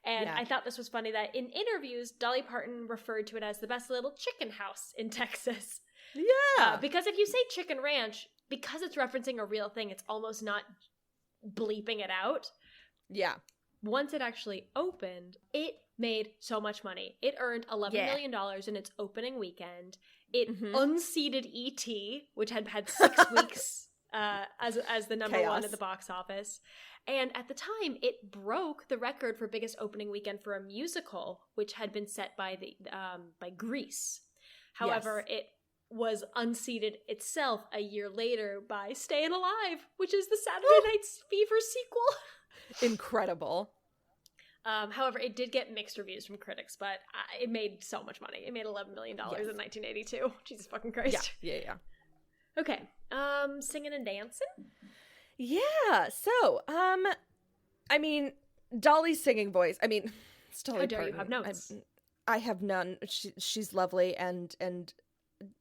S2: And I thought this was funny that in interviews, Dolly Parton referred to it as the best little chicken house in Texas.
S1: Yeah.
S2: Because if you say Chicken Ranch, because it's referencing a real thing, it's almost not bleeping it out.
S1: Yeah.
S2: once it actually opened, it made so much money. It earned $11 million in its opening weekend. It unseated E.T., which had 6 weeks as the number one at the box office. And at the time, it broke the record for biggest opening weekend for a musical, which had been set by Grease. However, it was unseated itself a year later by Stayin' Alive, which is the Saturday Night Fever sequel.
S1: Incredible.
S2: However, it did get mixed reviews from critics, but it made so much money. It made $11 million in 1982. Jesus fucking Christ.
S1: Yeah.
S2: Okay. Singing and dancing?
S1: Yeah. So, I mean, Dolly's singing voice. I mean, it's Dolly
S2: How dare
S1: Parton.
S2: you have notes?
S1: I have none. She's lovely and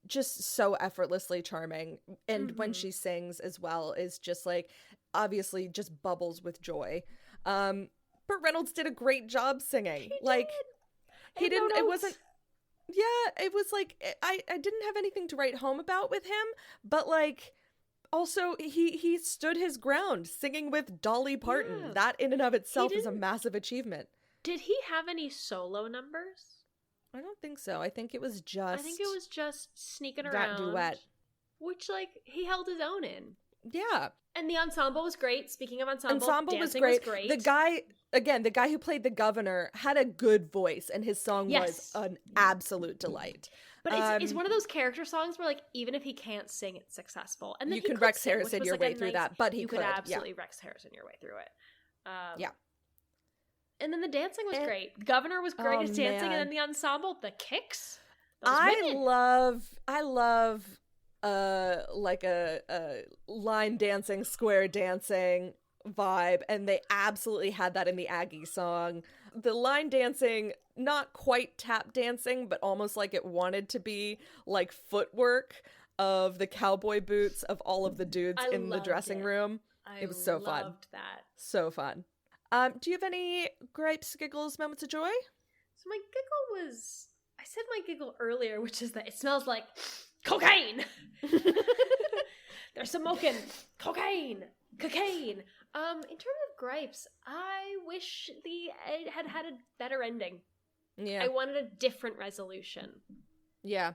S1: just so effortlessly charming. And when she sings as well is just like, obviously just bubbles with joy. Burt Reynolds did a great job singing. He didn't, it wasn't, it was like, I didn't have anything to write home about with him, but like, also he stood his ground singing with Dolly Parton. Yeah. That in and of itself is a massive achievement.
S2: Did he have any solo numbers?
S1: I don't think so. I think it was just
S2: sneaking around.
S1: That duet.
S2: Which, like, he held his own in.
S1: Yeah.
S2: And the ensemble was great. Speaking of ensemble
S1: dancing was great. The guy who played the governor had a good voice, and his song was an absolute delight.
S2: But it's one of those character songs where, like, even if he can't sing, it's successful. And then
S1: you can Rex Harrison your way through that, but
S2: you could absolutely Rex Harrison your way through it.
S1: Yeah.
S2: And then the dancing was great. The governor was great at dancing, and then the ensemble, the kicks.
S1: I love like a line dancing, square dancing vibe, and they absolutely had that in the Aggie song. The line dancing, not quite tap dancing, but almost like it wanted to be, like footwork of the cowboy boots of all of the dudes in the dressing room. It was so fun. I
S2: loved that.
S1: So fun. Do you have any gripes, giggles, moments of joy?
S2: So my giggle was, I said my giggle earlier, which is that it smells like cocaine. They're smoking cocaine. In terms of gripes, I wish it had a better ending. Yeah. I wanted a different resolution. Yeah.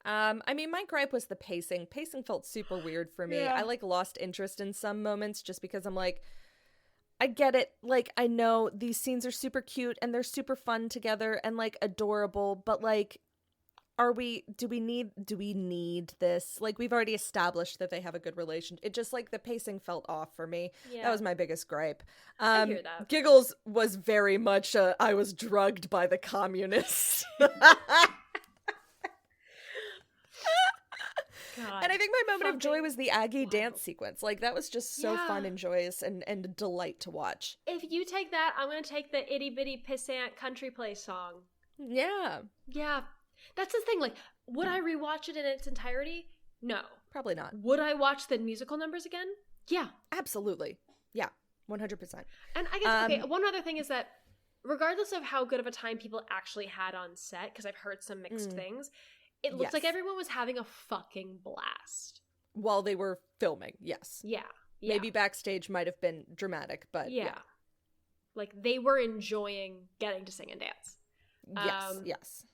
S1: I mean, my gripe was the pacing. Pacing felt super weird for me. Yeah. I like lost interest in some moments just because I'm like, I get it. Like, I know these scenes are super cute and they're super fun together and like adorable, but like, do we need this? Like, we've already established that they have a good relation. It just like the pacing felt off for me. Yeah. That was my biggest gripe.
S2: I hear that.
S1: Giggles was very much I was drugged by the communists. God. And I think my moment of joy was the Aggie dance sequence. Like, that was just so fun and joyous and a delight to watch.
S2: If you take that, I'm going to take the Itty Bitty Pissant Country Play song.
S1: Yeah.
S2: Yeah. That's the thing. Like, would I rewatch it in its entirety? No.
S1: Probably not.
S2: Would I watch the musical numbers again? Yeah.
S1: Absolutely. Yeah. 100%.
S2: And I guess, okay, one other thing is that regardless of how good of a time people actually had on set, because I've heard some mixed things, it looks like everyone was having a fucking blast.
S1: While they were filming, yes.
S2: Yeah.
S1: Maybe backstage might have been dramatic, but yeah.
S2: Like, they were enjoying getting to sing and dance.
S1: Yes.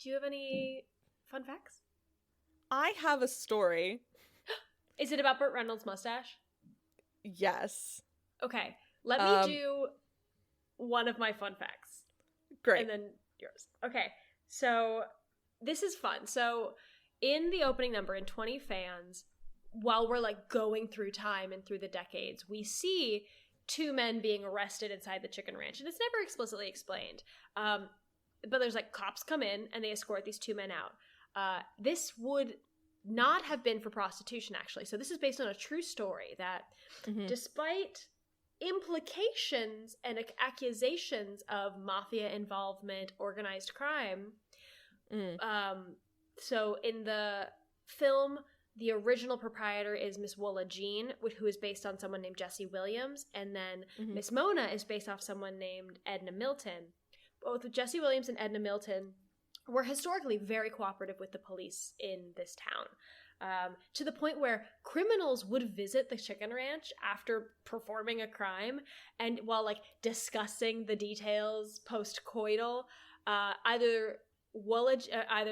S2: Do you have any fun facts?
S1: I have a story.
S2: Is it about Burt Reynolds' mustache?
S1: Yes.
S2: Okay. Let me do one of my fun facts.
S1: Great.
S2: And then yours. Okay. So this is fun. So in the opening number, in 20 Fans, while we're like going through time and through the decades, we see two men being arrested inside the chicken ranch. And it's never explicitly explained. But there's like cops come in and they escort these two men out. This would not have been for prostitution, actually. So this is based on a true story that despite implications and accusations of mafia involvement, organized crime. So in the film, the original proprietor is Miss Woola Jean, who is based on someone named Jesse Williams, and then Miss Mona is based off someone named Edna Milton. Both Jesse Williams and Edna Milton were historically very cooperative with the police in this to the point where criminals would visit the chicken ranch after performing a crime, and while like discussing the details post-coital, either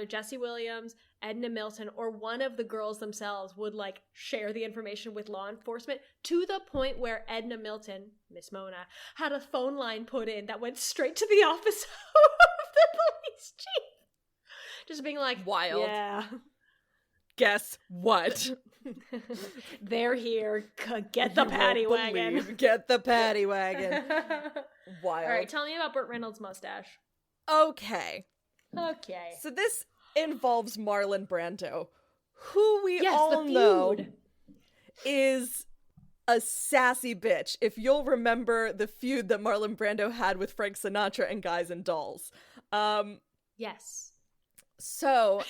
S2: Jesse Williams, Edna Milton, or one of the girls themselves would like share the information with law enforcement, to the point where Edna Milton, Miss Mona, had a phone line put in that went straight to the office of the police chief. Just being like,
S1: wild.
S2: Yeah.
S1: Guess what?
S2: They're here. Get the paddy wagon.
S1: Get the paddy wagon. Wild.
S2: All right, tell me about Burt Reynolds' mustache.
S1: Okay.
S2: So
S1: this involves Marlon Brando, who we
S2: yes,
S1: all
S2: the
S1: know
S2: feud.
S1: is a sassy bitch. If you'll remember the feud that Marlon Brando had with Frank Sinatra and Guys and Dolls.
S2: Yes.
S1: So,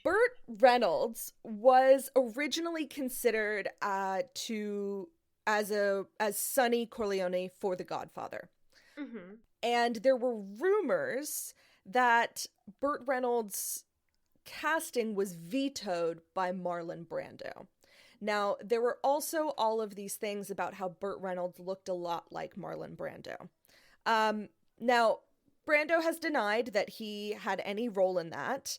S1: Burt Reynolds was originally considered as Sonny Corleone for The Godfather.
S2: Mm-hmm.
S1: And there were rumors that Burt Reynolds' casting was vetoed by Marlon Brando. Now, there were also all of these things about how Burt Reynolds looked a lot like Marlon Brando. Now, Brando has denied that he had any role in that,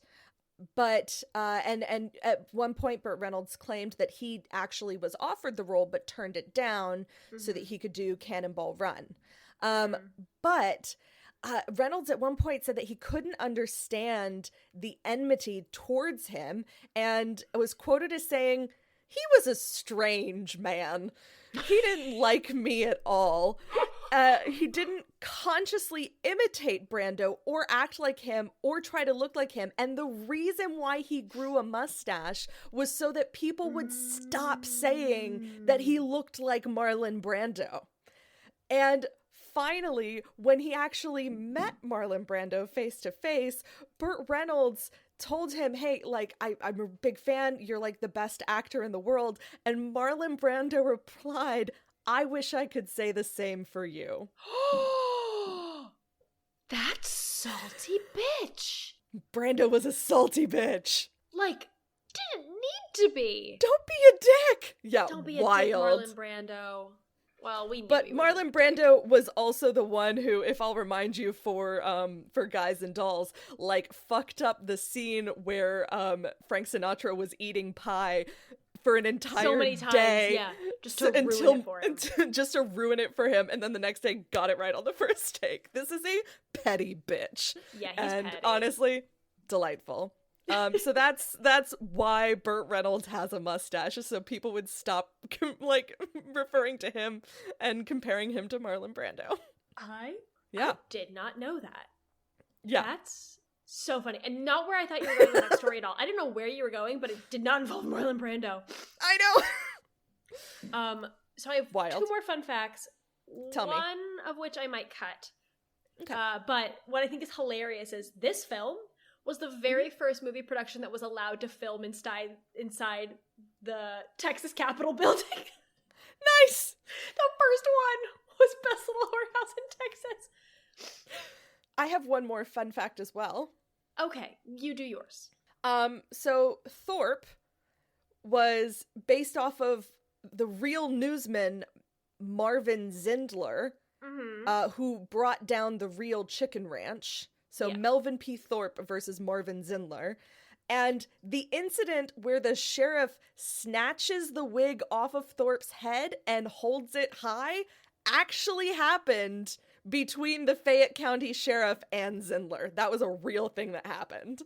S1: but and at one point Burt Reynolds claimed that he actually was offered the role but turned it down so that he could do Cannonball Run. But Reynolds at one point said that he couldn't understand the enmity towards him and was quoted as saying, "He was a strange man. He didn't like me at all. He didn't consciously imitate Brando or act like him or try to look like him. And the reason why he grew a mustache was so that people would stop saying that he looked like Marlon Brando." And finally, when he actually met Marlon Brando face to face, Burt Reynolds told him, "Hey, like, I'm a big fan. You're like the best actor in the world." And Marlon Brando replied, "I wish I could say the same for you."
S2: That's salty bitch.
S1: Brando was a salty bitch.
S2: Like, didn't need to be.
S1: Don't be a dick. Yeah,
S2: Don't be a
S1: wild.
S2: dick, Marlon Brando. Well, we knew
S1: But
S2: he was
S1: Marlon Brando was also the one who, if I'll remind you for Guys and Dolls, like fucked up the scene where Frank Sinatra was eating pie for an entire
S2: so many times,
S1: day,
S2: yeah, just to ruin it for him.
S1: just to ruin it for him, and then the next day got it right on the first take. This is a petty bitch.
S2: Yeah, he's
S1: and
S2: petty.
S1: honestly, delightful. So that's why Burt Reynolds has a mustache, is so people would stop like referring to him and comparing him to Marlon Brando.
S2: I
S1: Yeah.
S2: did not know that.
S1: Yeah.
S2: That's so funny. And not where I thought you were going with that story at all. I didn't know where you were going, but it did not involve Marlon Brando.
S1: I know.
S2: So I have
S1: Wild.
S2: 2 more fun facts.
S1: Tell me.
S2: One of which I might cut.
S1: Okay.
S2: But what I think is hilarious is this film was the very first movie production that was allowed to film inside the Texas Capitol building.
S1: Nice.
S2: The first one was Best Little Whorehouse in Texas.
S1: I have one more fun fact as well.
S2: Okay, you do yours.
S1: So Thorpe was based off of the real newsman Marvin Zindler, who brought down the real chicken ranch. So
S2: Yeah.
S1: Melvin P. Thorpe versus Marvin Zindler. And the incident where the sheriff snatches the wig off of Thorpe's head and holds it high actually happened between the Fayette County Sheriff and Zindler. That was a real thing that happened.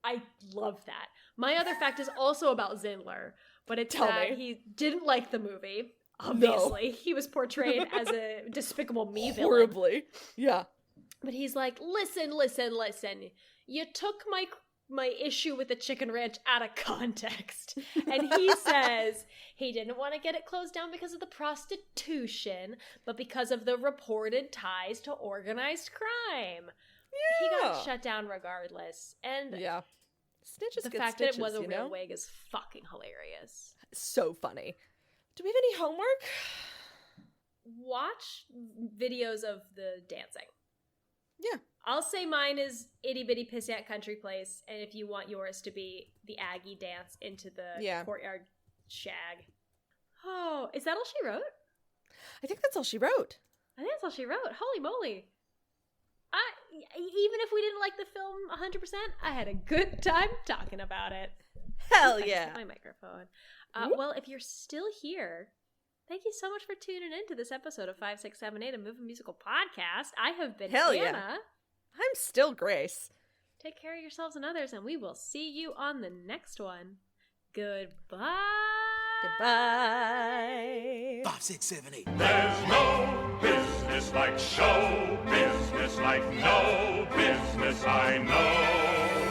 S2: I love that. My other fact is also about Zindler, but it's
S1: Tell
S2: that
S1: me.
S2: he didn't like the movie. Obviously, He was portrayed as a Despicable Me villain.
S1: Horribly. Yeah.
S2: But he's like, listen. You took my issue with the chicken ranch out of context. And he says he didn't want to get it closed down because of the prostitution, but because of the reported ties to organized crime.
S1: Yeah.
S2: He got shut down regardless. And
S1: Yeah. Snitches
S2: the
S1: get
S2: fact
S1: stitches,
S2: that it was a
S1: you
S2: real
S1: know?
S2: wig is fucking hilarious.
S1: So funny. Do we have any homework?
S2: Watch videos of the dancing.
S1: Yeah.
S2: I'll say mine is Itty Bitty Pissant Country Place, and if you want yours to be the Aggie dance into the courtyard shag. Oh, is that all she wrote?
S1: I think that's all she wrote.
S2: I think that's all she wrote. Holy moly. Even if we didn't like the film 100%, I had a good time talking about it.
S1: Hell yeah.
S2: My microphone. Well, if you're still here, thank you so much for tuning in to this episode of 5678, a movie musical podcast. I have been Hannah. Yeah.
S1: I'm still Grace.
S2: Take care of yourselves and others, and we will see you on the next one. Goodbye.
S1: Goodbye.
S3: 5, 6, 7, 8.
S4: There's no business like show business, like no business I know.